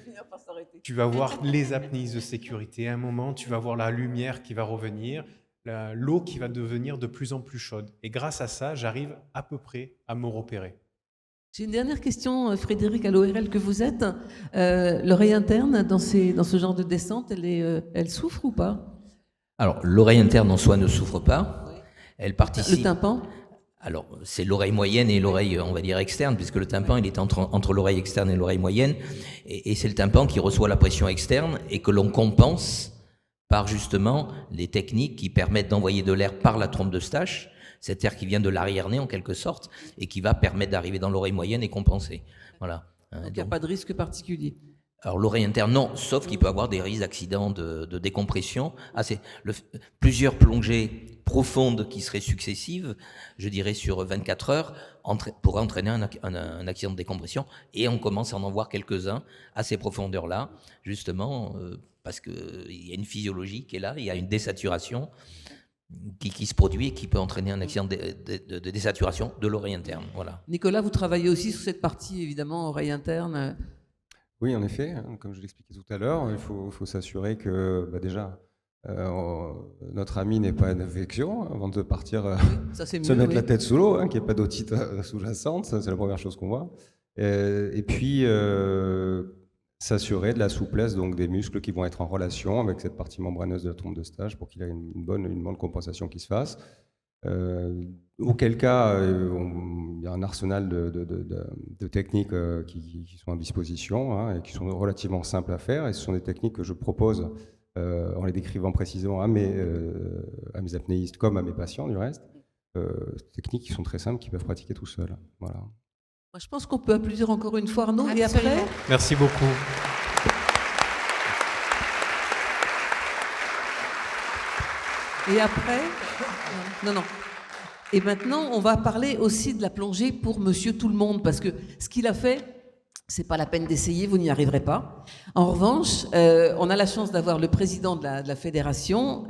tu vas voir les apnéistes de sécurité. À un moment, tu vas voir la lumière qui va revenir, l'eau qui va devenir de plus en plus chaude. Et grâce à ça, j'arrive à peu près à me repérer. J'ai une dernière question, Frédéric, à l'ORL que vous êtes. L'oreille interne, dans ce genre de descente, elle souffre ou pas? Alors, l'oreille interne en soi ne souffre pas. Elle participe. Le tympan? Alors, c'est l'oreille moyenne et l'oreille, on va dire, externe, puisque le tympan, il est entre l'oreille externe et l'oreille moyenne. Et c'est le tympan qui reçoit la pression externe et que l'on compense par justement les techniques qui permettent d'envoyer de l'air par la trompe d'Eustache, cet air qui vient de l'arrière-nez en quelque sorte, et qui va permettre d'arriver dans l'oreille moyenne et compenser. Voilà. Donc il n'y a pas de risque particulier. Alors l'oreille interne, non, sauf qu'il peut avoir des risques d'accidents de décompression. Plusieurs plongées profondes qui seraient successives, je dirais sur 24 heures, pourraient entraîner un accident de décompression. Et on commence à en voir quelques-uns à ces profondeurs-là, justement, parce qu'il y a une physiologie qui est là, il y a une désaturation qui se produit et qui peut entraîner un accident de désaturation de l'oreille interne. Voilà. Nicolas, vous travaillez aussi sur cette partie, évidemment, oreille interne. Oui, en effet, comme je l'expliquais tout à l'heure, il faut s'assurer que déjà, notre ami n'ait pas une infection avant de partir Ça, c'est se mieux, mettre oui. la tête sous l'eau, qu'il n'y ait pas d'otite sous-jacente, ça, c'est la première chose qu'on voit. Et puis, s'assurer de la souplesse donc, des muscles qui vont être en relation avec cette partie membraneuse de la trompe d'Eustache pour qu'il y ait une bonne compensation qui se fasse. Auquel cas, il y a un arsenal de techniques qui sont à disposition et qui sont relativement simples à faire. Et ce sont des techniques que je propose en les décrivant précisément à mes apnéistes comme à mes patients du reste. Techniques qui sont très simples, qu'ils peuvent pratiquer tout seuls. Voilà. Moi, je pense qu'on peut applaudir encore une fois Arnaud. Et Absolument. après, Merci beaucoup. non. Et maintenant, on va parler aussi de la plongée pour Monsieur Tout le Monde, parce que ce qu'il a fait, c'est pas la peine d'essayer, vous n'y arriverez pas. En revanche, on a la chance d'avoir le président de la fédération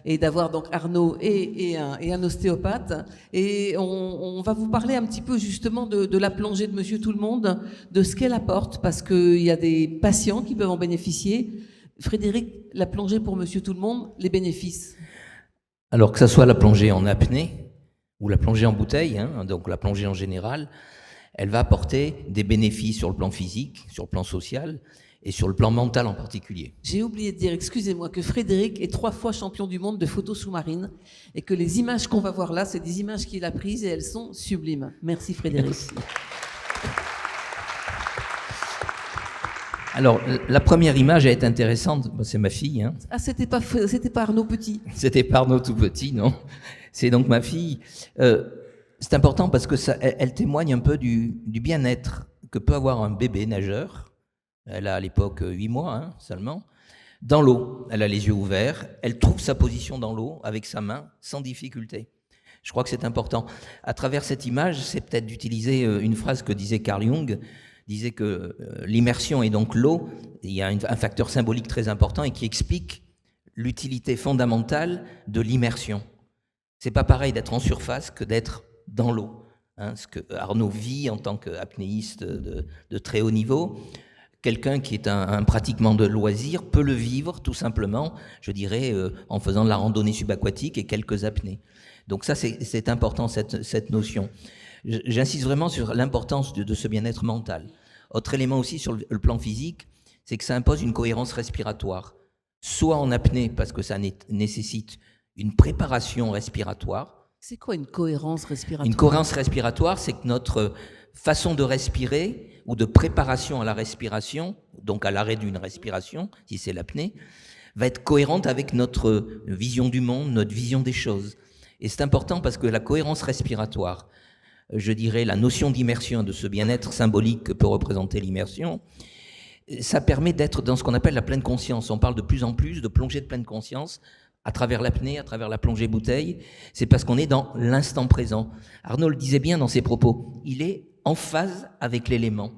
et d'avoir donc Arnaud et un ostéopathe. Et on va vous parler un petit peu justement de la plongée de Monsieur Tout le Monde, de ce qu'elle apporte, parce qu'il y a des patients qui peuvent en bénéficier. Frédéric, la plongée pour Monsieur Tout le Monde, les bénéfices? Alors que ça soit la plongée en apnée ou la plongée en bouteille, donc la plongée en général, elle va apporter des bénéfices sur le plan physique, sur le plan social et sur le plan mental en particulier. J'ai oublié de dire, excusez-moi, que Frédéric est 3 fois champion du monde de photo sous-marine et que les images qu'on va voir là, c'est des images qu'il a prises et elles sont sublimes. Merci Frédéric. Merci. Alors, la première image est intéressante, c'est ma fille. Ah, c'était pas Arnaud Petit. C'était pas Arnaud tout petit, non. C'est donc ma fille. C'est important parce que elle témoigne un peu du bien-être que peut avoir un bébé nageur. Elle a à l'époque 8 mois seulement. Dans l'eau, elle a les yeux ouverts. Elle trouve sa position dans l'eau avec sa main sans difficulté. Je crois que c'est important. À travers cette image, c'est peut-être d'utiliser une phrase que disait Carl Jung, disait que l'immersion et donc l'eau, il y a un facteur symbolique très important et qui explique l'utilité fondamentale de l'immersion. C'est pas pareil d'être en surface que d'être dans l'eau. Ce que Arnaud vit en tant qu'apnéiste de très haut niveau, quelqu'un qui est un pratiquement de loisir peut le vivre tout simplement, je dirais, en faisant de la randonnée subaquatique et quelques apnées. Donc ça, c'est important, cette notion. J'insiste vraiment sur l'importance de ce bien-être mental. Autre élément aussi sur le plan physique, c'est que ça impose une cohérence respiratoire, soit en apnée, parce que ça nécessite une préparation respiratoire. C'est quoi une cohérence respiratoire? Une cohérence respiratoire, c'est que notre façon de respirer ou de préparation à la respiration, donc à l'arrêt d'une respiration, si c'est l'apnée, va être cohérente avec notre vision du monde, notre vision des choses. Et c'est important parce que la cohérence respiratoire, je dirais la notion d'immersion, de ce bien-être symbolique que peut représenter l'immersion, ça permet d'être dans ce qu'on appelle la pleine conscience. On parle de plus en plus de plongée de pleine conscience à travers l'apnée, à travers la plongée bouteille. C'est parce qu'on est dans l'instant présent. Arnaud le disait bien dans ses propos, il est en phase avec l'élément.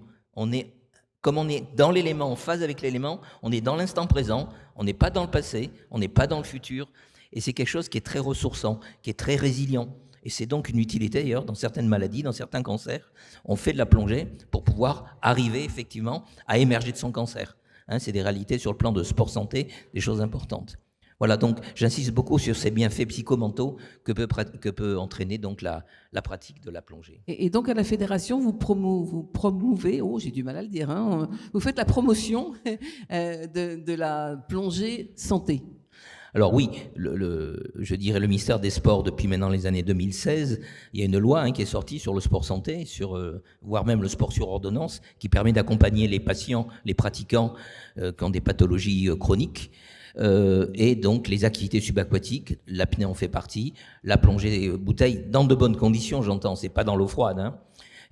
Comme on est dans l'élément, en phase avec l'élément, on est dans l'instant présent, on n'est pas dans le passé, on n'est pas dans le futur. Et c'est quelque chose qui est très ressourçant, qui est très résilient. Et c'est donc une utilité d'ailleurs dans certaines maladies, dans certains cancers. On fait de la plongée pour pouvoir arriver effectivement à émerger de son cancer. Hein, c'est des réalités sur le plan de sport santé, des choses importantes. Voilà, donc j'insiste beaucoup sur ces bienfaits psychomentaux que peut entraîner donc la pratique de la plongée. Et donc à la fédération, vous promouvez, oh j'ai du mal à le dire, hein, vous faites la promotion de la plongée santé. Alors oui, je dirais le ministère des Sports, depuis maintenant les années 2016, il y a une loi qui est sortie sur le sport santé, voire même le sport sur ordonnance, qui permet d'accompagner les patients, les pratiquants qui ont des pathologies chroniques. Et donc les activités subaquatiques, l'apnée en fait partie, la plongée bouteille, dans de bonnes conditions, j'entends, c'est pas dans l'eau froide, hein,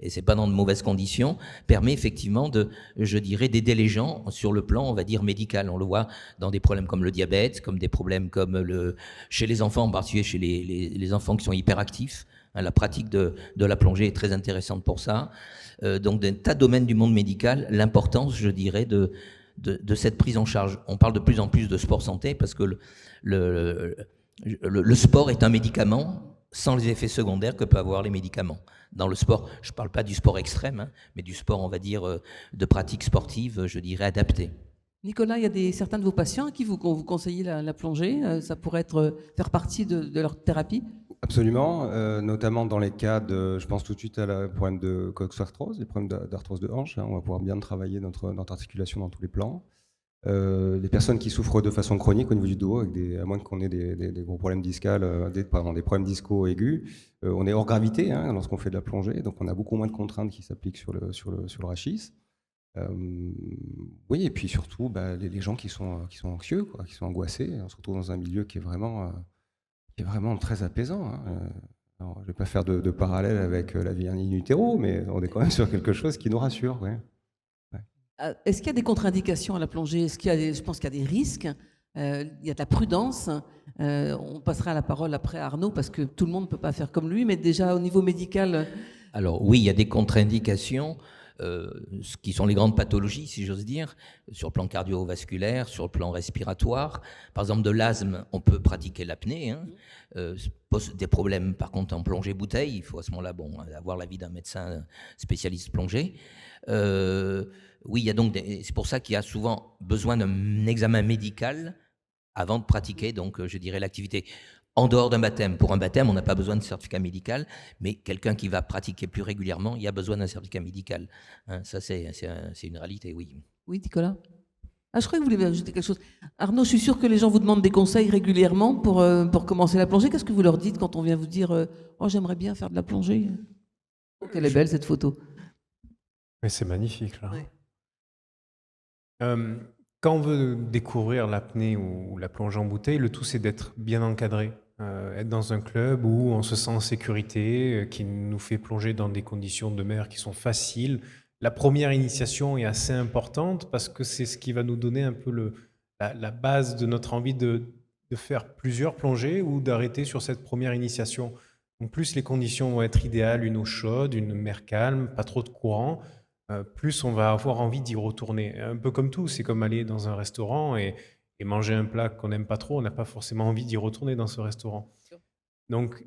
et c'est pas dans de mauvaises conditions, permet effectivement d'aider les gens sur le plan, on va dire, médical. On le voit dans des problèmes comme le diabète, comme des problèmes comme chez les enfants, en particulier chez les enfants qui sont hyperactifs. Hein, la pratique de la plongée est très intéressante pour ça. Donc d'un tas de domaines du monde médical, l'importance, je dirais, de cette prise en charge. On parle de plus en plus de sport santé parce que le sport est un médicament sans les effets secondaires que peuvent avoir les médicaments. Dans le sport, je ne parle pas du sport extrême, mais du sport, on va dire, de pratique sportive, je dirais, adaptée. Nicolas, il y a certains de vos patients qui vous conseillent la plongée. Ça pourrait faire partie de leur thérapie? Absolument, notamment dans les cas de, je pense tout de suite à le problème de coxarthrose, les problèmes d'arthrose de hanche. On va pouvoir bien travailler notre articulation dans tous les plans. Les personnes qui souffrent de façon chronique au niveau du dos, à moins qu'on ait des gros problèmes discales, des problèmes disco aigus, on est hors gravité lorsqu'on fait de la plongée, donc on a beaucoup moins de contraintes qui s'appliquent sur le rachis. Oui, et puis surtout, les gens qui sont anxieux, qui sont angoissés, on se retrouve dans un milieu qui est vraiment très apaisant. Alors, je ne vais pas faire de parallèle avec la vie in utero, mais on est quand même sur quelque chose qui nous rassure. Ouais. Est-ce qu'il y a des contre-indications à la plongée? Je pense qu'il y a des risques, il y a de la prudence. On passera la parole après à Arnaud, parce que tout le monde ne peut pas faire comme lui, mais déjà au niveau médical... Alors oui, il y a des contre-indications. Qui sont les grandes pathologies, si j'ose dire, sur le plan cardiovasculaire, sur le plan respiratoire. Par exemple, de l'asthme, on peut pratiquer l'apnée. Pose des problèmes, par contre, en plongée bouteille. Il faut à ce moment-là avoir l'avis d'un médecin spécialiste plongée. Oui, il y a donc c'est pour ça qu'il y a souvent besoin d'un examen médical avant de pratiquer, donc, je dirais, l'activité. En dehors d'un baptême. Pour un baptême, on n'a pas besoin de certificat médical, mais quelqu'un qui va pratiquer plus régulièrement, il y a besoin d'un certificat médical. Ça, c'est une réalité, oui. Oui, Nicolas? Je croyais que vous vouliez ajouter quelque chose. Arnaud, je suis sûr que les gens vous demandent des conseils régulièrement pour commencer la plongée. Qu'est-ce que vous leur dites quand on vient vous dire « Oh, j'aimerais bien faire de la plongée ». Oh, quelle est belle cette photo. Mais c'est magnifique, là. Ouais. Quand on veut découvrir l'apnée ou la plongée en bouteille, le tout, c'est d'être bien encadré. Être dans un club où on se sent en sécurité, qui nous fait plonger dans des conditions de mer qui sont faciles. La première initiation est assez importante parce que c'est ce qui va nous donner un peu la base de notre envie de faire plusieurs plongées ou d'arrêter sur cette première initiation. Donc plus les conditions vont être idéales, une eau chaude, une mer calme, pas trop de courant, plus on va avoir envie d'y retourner. Un peu comme tout, c'est comme aller dans un restaurant et manger un plat qu'on n'aime pas trop, on n'a pas forcément envie d'y retourner dans ce restaurant. Donc,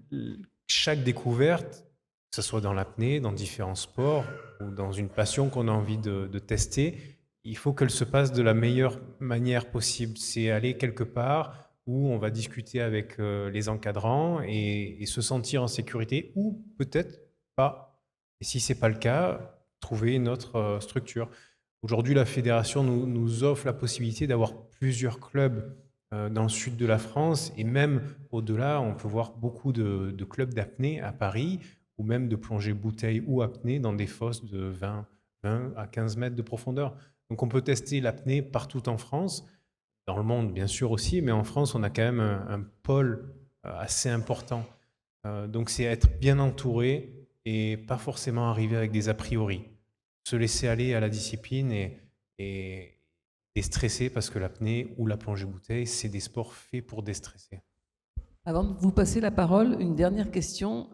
chaque découverte, que ce soit dans l'apnée, dans différents sports ou dans une passion qu'on a envie de tester, il faut qu'elle se passe de la meilleure manière possible. C'est aller quelque part où on va discuter avec les encadrants et se sentir en sécurité ou peut-être pas. Et si ce n'est pas le cas, trouver une autre structure. Aujourd'hui, la fédération nous offre la possibilité d'avoir plusieurs clubs dans le sud de la France et même au-delà, on peut voir beaucoup de clubs d'apnée à Paris ou même de plongée bouteille ou apnée dans des fosses de 20 à 15 mètres de profondeur. Donc on peut tester l'apnée partout en France, dans le monde bien sûr aussi, mais en France, on a quand même un pôle assez important. Donc c'est être bien entouré et pas forcément arriver avec des a priori. Se laisser aller à la discipline et déstresser parce que l'apnée ou la plongée bouteille, c'est des sports faits pour déstresser. Avant de vous passer la parole, une dernière question.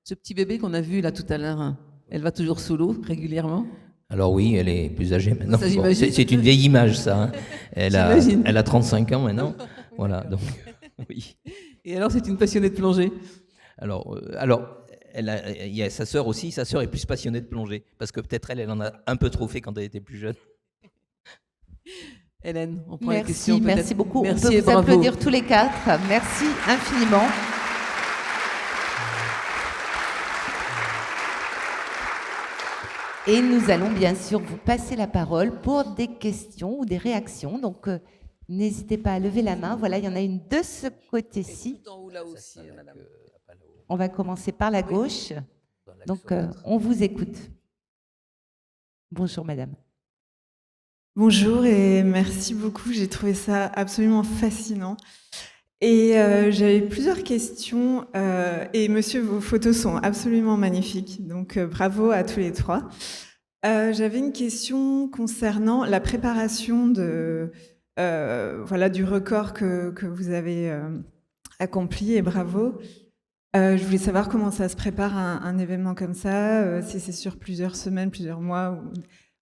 Ce petit bébé qu'on a vu là tout à l'heure, elle va toujours sous l'eau régulièrement? Alors oui, elle est plus âgée maintenant. Ça, Bon, c'est une vieille image, ça. Elle a 35 ans maintenant. Voilà, donc oui. Et alors, c'est une passionnée de plongée? Alors, il y a sa sœur aussi. Sa sœur est plus passionnée de plongée parce que peut-être elle en a un peu trop fait quand elle était plus jeune. Hélène, on prend les questions Merci, peut-être. merci beaucoup. Merci On peut et vous bravo. applaudir tous les quatre. Merci infiniment. Et nous allons bien sûr vous passer la parole pour des questions ou des réactions. Donc, n'hésitez pas à lever la main. Voilà, il y en a une de ce côté-ci. Tout en haut là aussi, madame. On va commencer par la gauche. Donc, on vous écoute. Bonjour, madame. Bonjour et merci beaucoup. J'ai trouvé ça absolument fascinant. Et j'avais plusieurs questions. Et monsieur, vos photos sont absolument magnifiques. Donc, bravo à tous les trois. J'avais une question concernant la préparation du record que vous avez accompli. Et bravo. Je voulais savoir comment ça se prépare un événement comme ça, si c'est sur plusieurs semaines, plusieurs mois.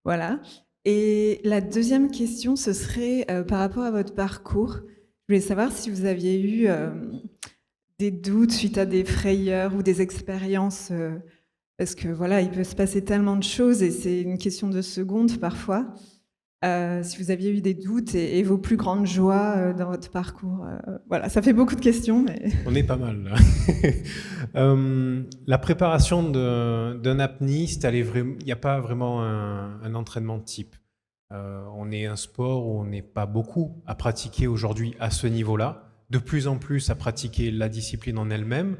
Voilà. Et la deuxième question, ce serait par rapport à votre parcours. Je voulais savoir si vous aviez eu des doutes suite à des frayeurs ou des expériences, parce que voilà, il peut se passer tellement de choses et c'est une question de secondes parfois. Si vous aviez eu des doutes et vos plus grandes joies dans votre parcours. Voilà, ça fait beaucoup de questions, mais... On est pas mal là. La préparation d'un apnéiste, il n'y a pas vraiment un entraînement type. On est un sport où on n'est pas beaucoup à pratiquer aujourd'hui à ce niveau-là, de plus en plus à pratiquer la discipline en elle-même,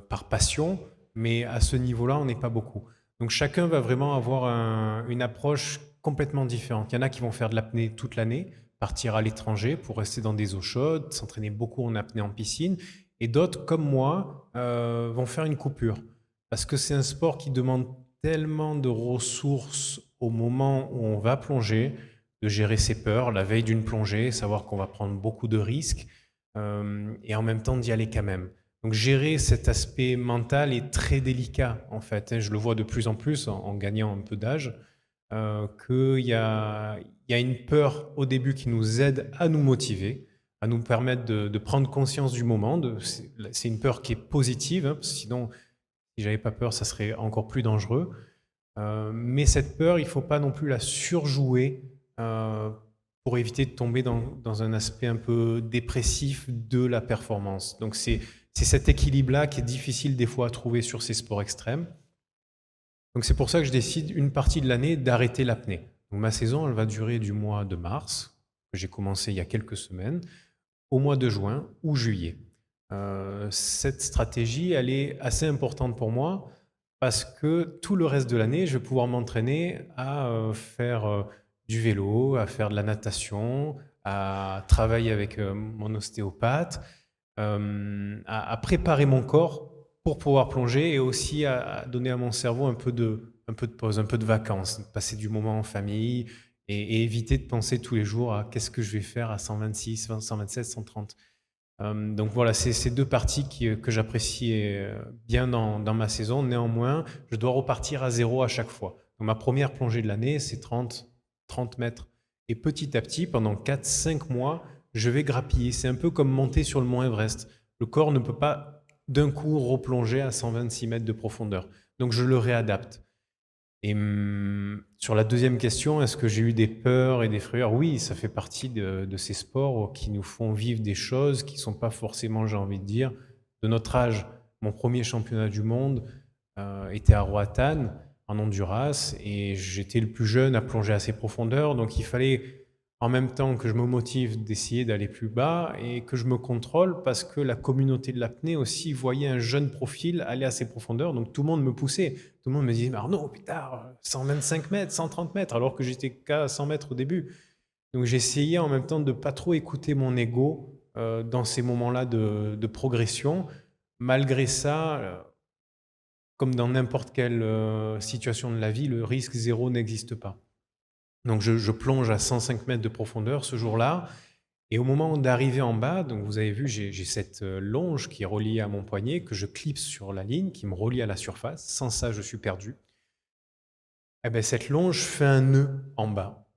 par passion, mais à ce niveau-là, on n'est pas beaucoup. Donc chacun va vraiment avoir une approche complètement différente. Il y en a qui vont faire de l'apnée toute l'année, partir à l'étranger pour rester dans des eaux chaudes, s'entraîner beaucoup en apnée en piscine, et d'autres, comme moi, vont faire une coupure. Parce que c'est un sport qui demande tellement de ressources au moment où on va plonger, de gérer ses peurs, la veille d'une plongée, savoir qu'on va prendre beaucoup de risques, et en même temps d'y aller quand même. Donc gérer cet aspect mental est très délicat, en fait. Je le vois de plus en plus en gagnant un peu d'âge, qu'il y a une peur au début qui nous aide à nous motiver, à nous permettre de prendre conscience du moment. C'est une peur qui est positive, parce que sinon, si j'avais pas peur, ça serait encore plus dangereux. Mais cette peur, il ne faut pas non plus la surjouer pour éviter de tomber dans un aspect un peu dépressif de la performance. Donc c'est cet équilibre-là qui est difficile des fois à trouver sur ces sports extrêmes. Donc c'est pour ça que je décide une partie de l'année d'arrêter l'apnée. Donc ma saison, elle va durer du mois de mars, que j'ai commencé il y a quelques semaines, au mois de juin ou juillet. Cette stratégie, elle est assez importante pour moi parce que tout le reste de l'année, je vais pouvoir m'entraîner à faire du vélo, à faire de la natation, à travailler avec mon ostéopathe, à préparer mon corps pour pouvoir plonger et aussi à donner à mon cerveau un peu de pause, un peu de vacances, passer du moment en famille et éviter de penser tous les jours à qu'est-ce que je vais faire à 126, 127, 130. Donc voilà, c'est ces deux parties que j'apprécie bien dans ma saison. Néanmoins, je dois repartir à zéro à chaque fois. Donc ma première plongée de l'année, c'est 30 mètres. Et petit à petit, pendant 4-5 mois, je vais grappiller. C'est un peu comme monter sur le mont Everest. Le corps ne peut pas d'un coup replonger à 126 mètres de profondeur. Donc je le réadapte. Et sur la deuxième question, est-ce que j'ai eu des peurs et des frayeurs? Oui, ça fait partie de ces sports qui nous font vivre des choses qui ne sont pas forcément, j'ai envie de dire, de notre âge. Mon premier championnat du monde était à Roatan, en Honduras, et j'étais le plus jeune à plonger à ces profondeurs. Donc il fallait en même temps que je me motive d'essayer d'aller plus bas et que je me contrôle parce que la communauté de l'apnée aussi voyait un jeune profil aller à ces profondeurs. Donc tout le monde me poussait. Tout le monde me disait « Arnaud, putain, 125 mètres, 130 mètres », alors que j'étais qu'à 100 mètres au début. Donc j'essayais en même temps de ne pas trop écouter mon ego dans ces moments-là de progression. Malgré ça, comme dans n'importe quelle situation de la vie, le risque zéro n'existe pas. Donc je plonge à 105 mètres de profondeur ce jour-là, et au moment d'arriver en bas, donc vous avez vu, j'ai cette longe qui est reliée à mon poignet, que je clipse sur la ligne, qui me relie à la surface. Sans ça, je suis perdu. Et bien, cette longe fait un nœud en bas,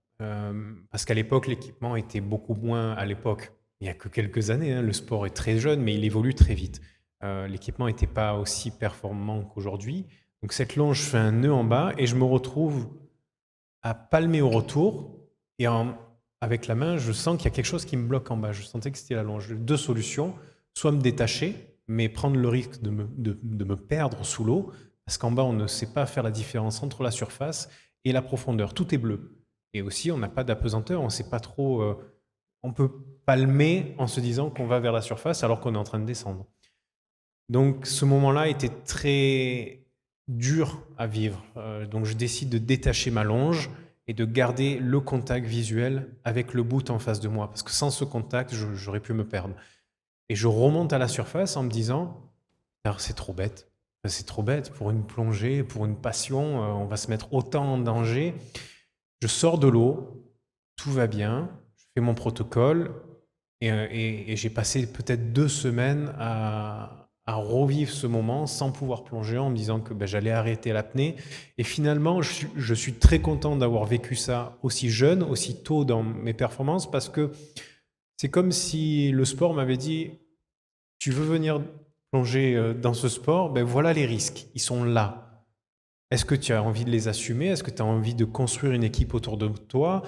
parce qu'à l'époque, l'équipement était beaucoup moins, à l'époque, il n'y a que quelques années, hein, le sport est très jeune, mais il évolue très vite. L'équipement n'était pas aussi performant qu'aujourd'hui. Donc cette longe fait un nœud en bas et je me retrouve à palmer au retour et avec la main, je sens qu'il y a quelque chose qui me bloque en bas. Je sentais que c'était la longe. Deux solutions, soit me détacher, mais prendre le risque de me perdre sous l'eau, parce qu'en bas, on ne sait pas faire la différence entre la surface et la profondeur. Tout est bleu. Et aussi, on n'a pas d'apesanteur, on ne sait pas trop... on peut palmer en se disant qu'on va vers la surface alors qu'on est en train de descendre. Donc ce moment-là était très dur à vivre. Donc je décide de détacher ma longe et de garder le contact visuel avec le bout en face de moi, parce que sans ce contact, j'aurais pu me perdre. Et je remonte à la surface en me disant, c'est trop bête. C'est trop bête pour une plongée, pour une passion, on va se mettre autant en danger. Je sors de l'eau, tout va bien, je fais mon protocole et j'ai passé peut-être 2 semaines à revivre ce moment sans pouvoir plonger en me disant que j'allais arrêter l'apnée. Et finalement, je suis très content d'avoir vécu ça aussi jeune, aussi tôt dans mes performances, parce que c'est comme si le sport m'avait dit « Tu veux venir plonger dans ce sport, voilà les risques, ils sont là. Est-ce que tu as envie de les assumer? Est-ce que tu as envie de construire une équipe autour de toi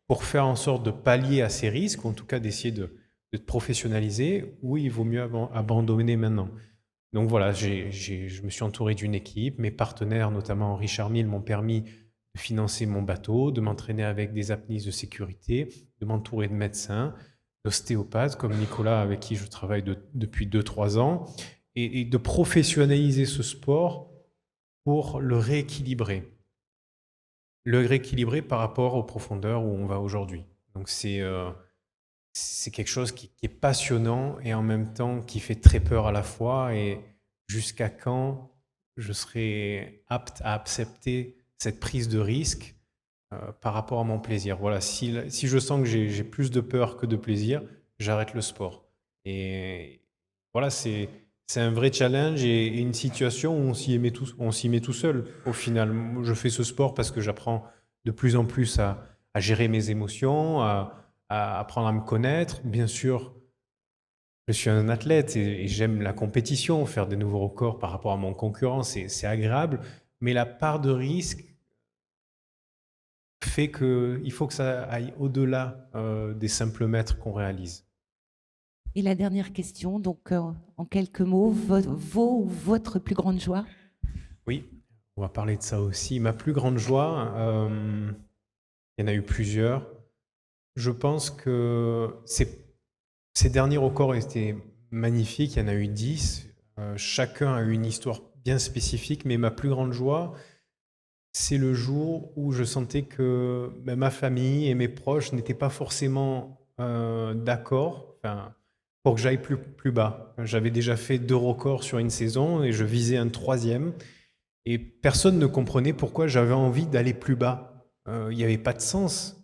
pour faire en sorte de pallier à ces risques, ou en tout cas d'essayer de te professionnaliser, ou il vaut mieux abandonner maintenant ?» Donc voilà, je me suis entouré d'une équipe. Mes partenaires, notamment Richard Mille, m'ont permis de financer mon bateau, de m'entraîner avec des apnées de sécurité, de m'entourer de médecins, d'ostéopathes comme Nicolas, avec qui je travaille depuis 2-3 ans, et de professionnaliser ce sport pour le rééquilibrer. Le rééquilibrer par rapport aux profondeurs où on va aujourd'hui. Donc c'est quelque chose qui est passionnant et en même temps qui fait très peur à la fois. Et jusqu'à quand je serai apte à accepter cette prise de risque par rapport à mon plaisir. Voilà, si je sens que j'ai plus de peur que de plaisir, j'arrête le sport. Et voilà, c'est un vrai challenge et une situation où on s'y met tout seul. Au final, je fais ce sport parce que j'apprends de plus en plus à gérer mes émotions, à apprendre à me connaître. Bien sûr, je suis un athlète et j'aime la compétition, faire des nouveaux records par rapport à mon concurrent, c'est agréable. Mais la part de risque fait qu'il faut que ça aille au-delà des simples mètres qu'on réalise. Et la dernière question, donc en quelques mots, votre plus grande joie? Oui, on va parler de ça aussi. Ma plus grande joie, il y en a eu plusieurs. Je pense que ces derniers records étaient magnifiques, il y en a eu 10. Chacun a eu une histoire bien spécifique, mais ma plus grande joie, c'est le jour où je sentais que ma famille et mes proches n'étaient pas forcément d'accord pour que j'aille plus bas. J'avais déjà fait 2 records sur une saison et je visais un 3e. Et personne ne comprenait pourquoi j'avais envie d'aller plus bas. Il n'y avait pas de sens.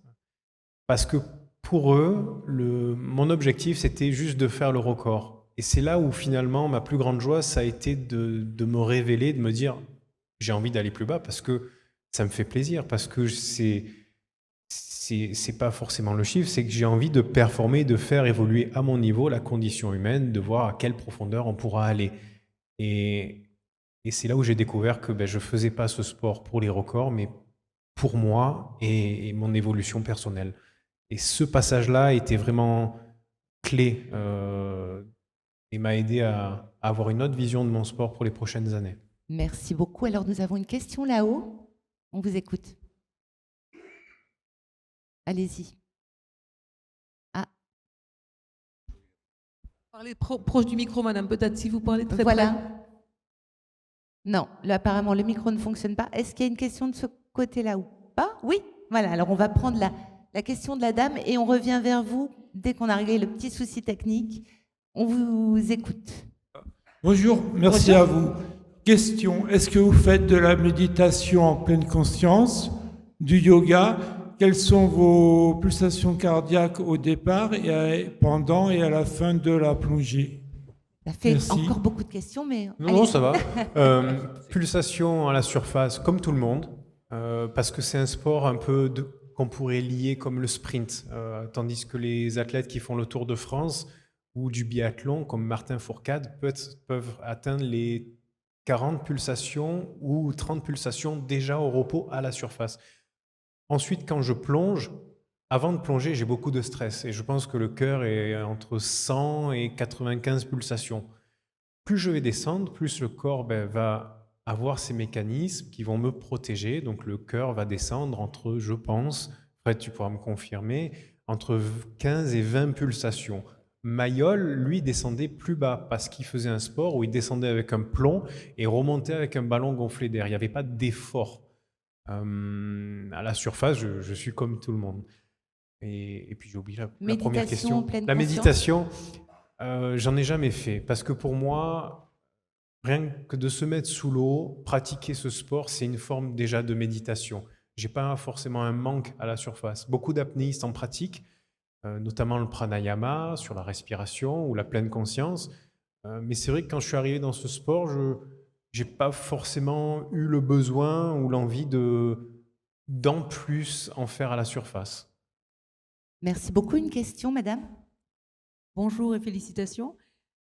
Parce que pour eux, mon objectif, c'était juste de faire le record. Et c'est là où finalement, ma plus grande joie, ça a été de me révéler, de me dire, j'ai envie d'aller plus bas parce que ça me fait plaisir, parce que c'est pas forcément le chiffre, c'est que j'ai envie de performer, de faire évoluer à mon niveau la condition humaine, de voir à quelle profondeur on pourra aller. Et c'est là où j'ai découvert que je faisais pas ce sport pour les records, mais pour moi et mon évolution personnelle. Et ce passage-là était vraiment clé et m'a aidé à avoir une autre vision de mon sport pour les prochaines années. Merci beaucoup. Alors nous avons une question là-haut. On vous écoute. Allez-y. Ah. Parlez proche du micro, madame, peut-être si vous parlez très près. Non, là, apparemment, le micro ne fonctionne pas. Est-ce qu'il y a une question de ce côté-là ou pas? Oui, voilà. Alors, on va prendre la question de la dame et on revient vers vous dès qu'on a réglé le petit souci technique. On vous écoute. Bonjour, merci à vous. Question, est-ce que vous faites de la méditation en pleine conscience, du yoga? Quelles sont vos pulsations cardiaques au départ, et pendant et à la fin de la plongée? Ça fait encore beaucoup de questions, mais... Non, ça va. Pulsation à la surface, comme tout le monde, parce que c'est un sport un peu qu'on pourrait lier comme le sprint, tandis que les athlètes qui font le Tour de France, ou du biathlon comme Martin Fourcade peuvent atteindre les 40 pulsations ou 30 pulsations déjà au repos à la surface. Ensuite, quand je plonge, avant de plonger, j'ai beaucoup de stress et je pense que le cœur est entre 100 et 95 pulsations. Plus je vais descendre, plus le corps va avoir ces mécanismes qui vont me protéger. Donc le cœur va descendre entre, je pense, Fred, tu pourras me confirmer, entre 15 et 20 pulsations. Mayol, lui, descendait plus bas parce qu'il faisait un sport où il descendait avec un plomb et remontait avec un ballon gonflé d'air. Il n'y avait pas d'effort. À la surface, je suis comme tout le monde. Et puis j'ai oublié la première question. La méditation, j'en ai jamais fait parce que pour moi, rien que de se mettre sous l'eau, pratiquer ce sport, c'est une forme déjà de méditation. J'ai pas forcément un manque à la surface. Beaucoup d'apnéistes en pratiquent, notamment le pranayama sur la respiration ou la pleine conscience. Mais c'est vrai que quand je suis arrivé dans ce sport, je n'ai pas forcément eu le besoin ou l'envie d'en plus en faire à la surface. Merci beaucoup. Une question, madame? Bonjour et félicitations.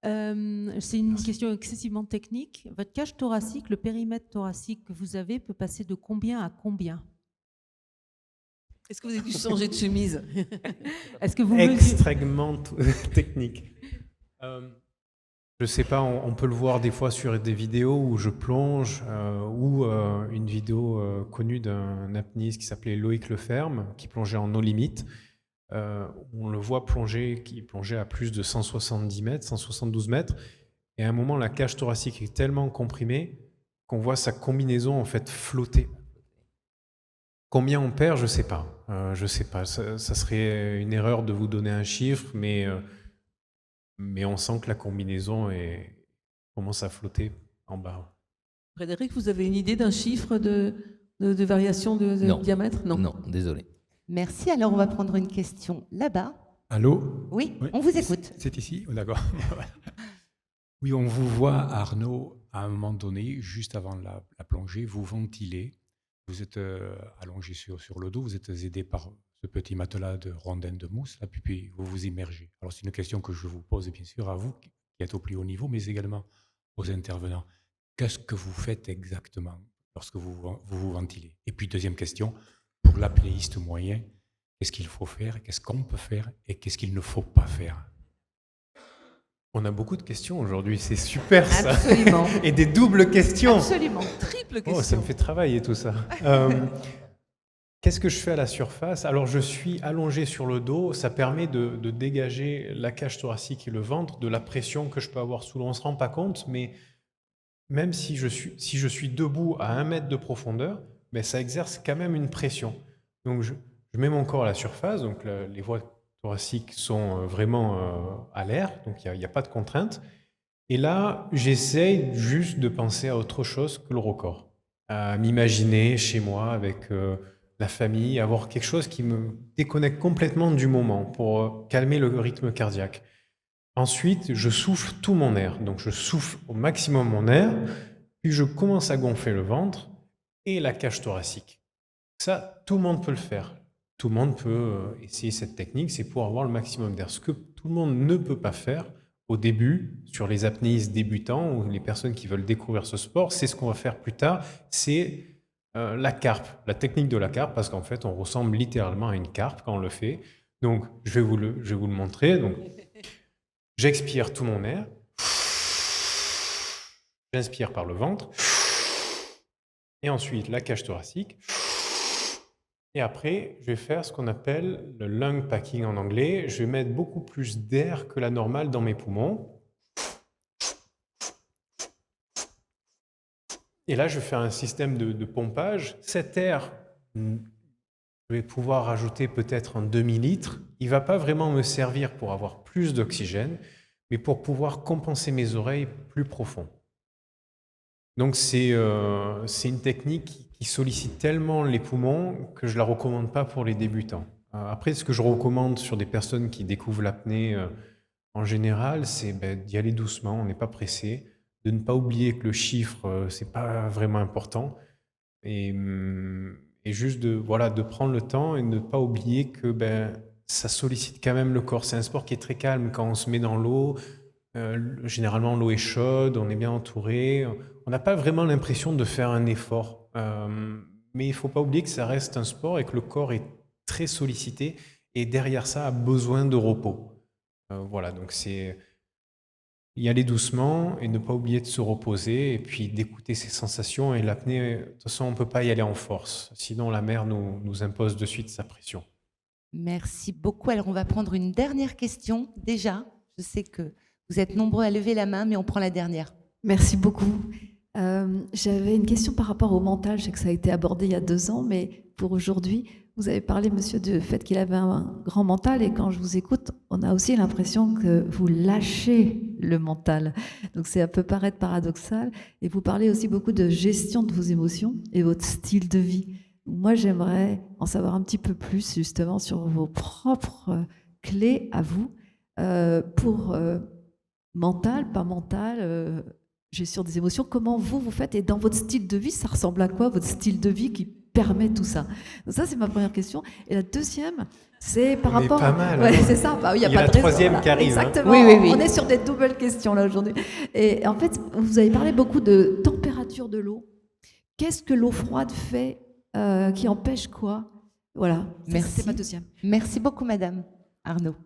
C'est une question excessivement technique. Votre cage thoracique, le périmètre thoracique que vous avez peut passer de combien à combien? Est-ce que vous avez dû changer de chemise? Est-ce que vous Extrêmement technique. Je ne sais pas, on peut le voir des fois sur des vidéos où je plonge ou une vidéo connue d'un apnéiste qui s'appelait Loïc Leferme, qui plongeait en eau limite. On le voit plonger, qui plongeait à plus de 170 mètres, 172 mètres. Et à un moment, la cage thoracique est tellement comprimée qu'on voit sa combinaison en fait flotter. Combien on perd, je ne sais pas. Je sais pas. Ça serait une erreur de vous donner un chiffre, mais on sent que la combinaison commence à flotter en bas. Frédéric, vous avez une idée d'un chiffre de variation de diamètre? Non, désolé. Merci. Alors, on va prendre une question là-bas. Allô? Oui, on vous écoute. C'est ici? Oh, d'accord. Oui, on vous voit, Arnaud, à un moment donné, juste avant la plongée, vous ventilez. Vous êtes allongé sur le dos, vous êtes aidé par ce petit matelas de rondins de mousse, là, puis vous vous immergez. Alors, c'est une question que je vous pose, bien sûr, à vous, qui êtes au plus haut niveau, mais également aux intervenants. Qu'est-ce que vous faites exactement lorsque vous ventilez? Et puis, deuxième question, pour l'apnéiste moyen, qu'est-ce qu'il faut faire, qu'est-ce qu'on peut faire et qu'est-ce qu'il ne faut pas faire? On a beaucoup de questions aujourd'hui, c'est super ça. Absolument. Et des doubles questions. Absolument. Triple question. Oh, ça me fait travailler tout ça. Qu'est-ce que je fais à la surface? Alors je suis allongé sur le dos, ça permet de dégager la cage thoracique et le ventre de la pression que je peux avoir sous l'eau. On ne se rend pas compte, mais même si je suis debout à 1 mètre de profondeur, mais ça exerce quand même une pression. Donc je mets mon corps à la surface, donc les voies thoraciques sont vraiment à l'air, donc il n'y a pas de contrainte. Et là, j'essaye juste de penser à autre chose que le record, à m'imaginer chez moi avec la famille, avoir quelque chose qui me déconnecte complètement du moment pour calmer le rythme cardiaque. Ensuite, je souffle tout mon air, donc je souffle au maximum mon air, puis je commence à gonfler le ventre et la cage thoracique. Ça, tout le monde peut le faire. Tout le monde peut essayer cette technique, c'est pour avoir le maximum d'air. Ce que tout le monde ne peut pas faire au début, sur les apnéistes débutants ou les personnes qui veulent découvrir ce sport, c'est ce qu'on va faire plus tard, c'est la carpe, la technique de la carpe, parce qu'en fait, on ressemble littéralement à une carpe quand on le fait. Donc, je vais vous le montrer. Donc, j'expire tout mon air. J'inspire par le ventre. Et ensuite, la cage thoracique. Et après, je vais faire ce qu'on appelle le lung packing en anglais. Je vais mettre beaucoup plus d'air que la normale dans mes poumons. Et là, je vais faire un système de pompage. Cet air, je vais pouvoir rajouter peut-être un demi-litre. Il ne va pas vraiment me servir pour avoir plus d'oxygène, mais pour pouvoir compenser mes oreilles plus profond. Donc c'est une technique qui sollicite tellement les poumons que je ne la recommande pas pour les débutants. Après, ce que je recommande sur des personnes qui découvrent l'apnée en général, c'est d'y aller doucement, on n'est pas pressé, de ne pas oublier que le chiffre, ce n'est pas vraiment important, et juste de prendre le temps et de ne pas oublier que ça sollicite quand même le corps. C'est un sport qui est très calme quand on se met dans l'eau. Généralement, l'eau est chaude, on est bien entouré. On n'a pas vraiment l'impression de faire un effort. Mais il ne faut pas oublier que ça reste un sport et que le corps est très sollicité et derrière ça a besoin de repos. Voilà, donc c'est y aller doucement et ne pas oublier de se reposer et puis d'écouter ses sensations. Et l'apnée, de toute façon, on ne peut pas y aller en force. Sinon, la mer nous impose de suite sa pression. Merci beaucoup. Alors, on va prendre une dernière question. Déjà, je sais que vous êtes nombreux à lever la main, mais on prend la dernière. Merci beaucoup. J'avais une question par rapport au mental. Je sais que ça a été abordé il y a 2 ans, mais pour aujourd'hui, vous avez parlé, monsieur, du fait qu'il avait un grand mental. Et quand je vous écoute, on a aussi l'impression que vous lâchez le mental. Donc ça peut paraître paradoxal. Et vous parlez aussi beaucoup de gestion de vos émotions et votre style de vie. Moi, j'aimerais en savoir un petit peu plus, justement, sur vos propres clés à vous pour mental, pas mental, gestion des émotions. Comment vous faites? Et dans votre style de vie, ça ressemble à quoi, votre style de vie qui permet tout ça? Donc ça, c'est ma première question. Et la deuxième, c'est par rapport... pas mal. Ouais, c'est ça. Bah, oui, Il y a pas la de raison, troisième là. qui arrive. Exactement. Oui. On est sur des doubles questions là aujourd'hui. Et en fait, vous avez parlé beaucoup de température de l'eau. Qu'est-ce que l'eau froide fait qui empêche quoi? Voilà. Merci. C'est ma deuxième. Merci beaucoup, madame. Arnaud.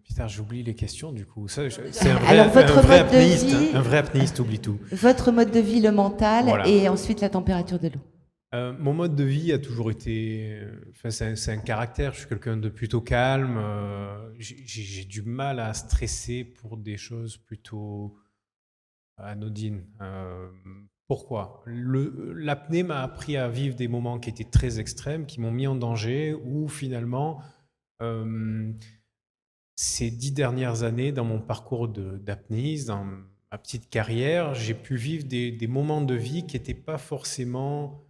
Putain, j'oublie les questions du coup. C'est un vrai, Alors, votre un vrai mode de apnéiste. vie- Un vrai apnéiste oublie tout. Votre mode de vie, le mental, Voilà. et ensuite la température de l'eau. Mon mode de vie a toujours été... Enfin, c'est un caractère. Je suis quelqu'un de plutôt calme. J'ai du mal à stresser pour des choses plutôt anodines. Pourquoi? L'apnée m'a appris à vivre des moments qui étaient très extrêmes, qui m'ont mis en danger, où finalement... ces 10 dernières années, dans mon parcours d'apnéiste, dans ma petite carrière, j'ai pu vivre des moments de vie qui n'étaient pas forcément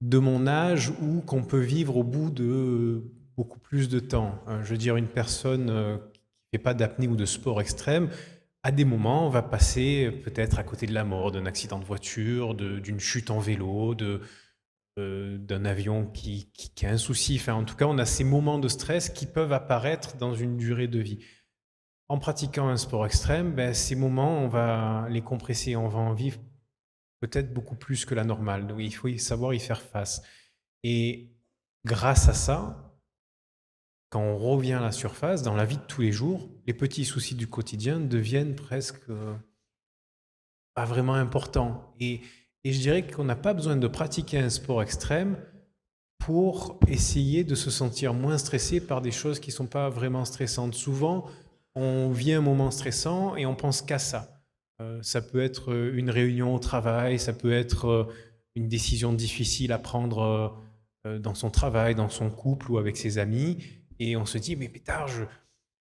de mon âge ou qu'on peut vivre au bout de beaucoup plus de temps. Je veux dire, une personne qui ne fait pas d'apnée ou de sport extrême, à des moments, on va passer peut-être à côté de la mort, d'un accident de voiture, d'une chute en vélo, d'un avion qui a un souci. Enfin, en tout cas, on a ces moments de stress qui peuvent apparaître dans une durée de vie. En pratiquant un sport extrême, ces moments, on va les compresser, on va en vivre peut-être beaucoup plus que la normale. Donc, il faut savoir y faire face. Et grâce à ça, quand on revient à la surface, dans la vie de tous les jours, les petits soucis du quotidien deviennent presque pas vraiment importants. Et je dirais qu'on n'a pas besoin de pratiquer un sport extrême pour essayer de se sentir moins stressé par des choses qui ne sont pas vraiment stressantes. Souvent, on vit un moment stressant et on pense qu'à ça. Ça peut être une réunion au travail, ça peut être une décision difficile à prendre dans son travail, dans son couple ou avec ses amis. Et on se dit, mais pétard,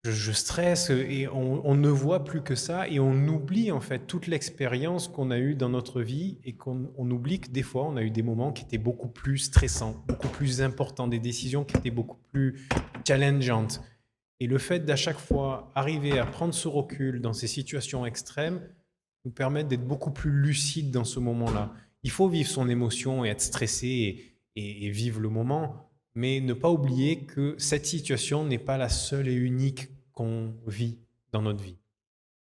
je stresse et on ne voit plus que ça et on oublie en fait toute l'expérience qu'on a eue dans notre vie et qu'on oublie que des fois on a eu des moments qui étaient beaucoup plus stressants, beaucoup plus importants, des décisions qui étaient beaucoup plus challengeantes. Et le fait d'à chaque fois arriver à prendre ce recul dans ces situations extrêmes nous permet d'être beaucoup plus lucide dans ce moment-là. Il faut vivre son émotion et être stressé et vivre le moment, mais ne pas oublier que cette situation n'est pas la seule et unique qu'on vit dans notre vie.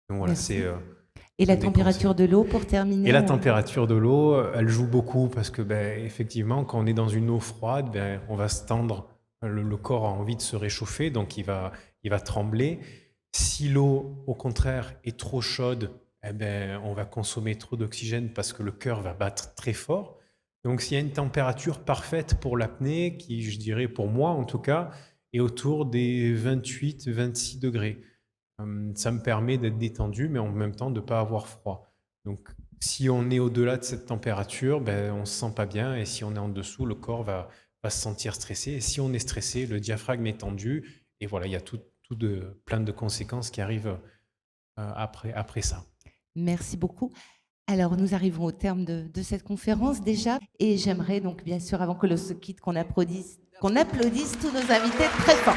Donc voilà, c'est... Et la température de l'eau pour terminer? Et la température de l'eau, elle joue beaucoup parce que effectivement, quand on est dans une eau froide, on va se tendre, le corps a envie de se réchauffer, donc il va trembler. Si l'eau, au contraire, est trop chaude, on va consommer trop d'oxygène parce que le cœur va battre très fort. Donc s'il y a une température parfaite pour l'apnée, qui, je dirais, pour moi en tout cas, est autour des 28-26 degrés. Ça me permet d'être détendu, mais en même temps de ne pas avoir froid. Donc si on est au-delà de cette température, on ne se sent pas bien, et si on est en dessous, le corps va se sentir stressé. Et si on est stressé, le diaphragme est tendu, et voilà, il y a plein de conséquences qui arrivent après ça. Merci beaucoup. Alors, nous arrivons au terme de cette conférence déjà, et j'aimerais donc bien sûr, avant que l'on se quitte, qu'on applaudisse tous nos invités très fort.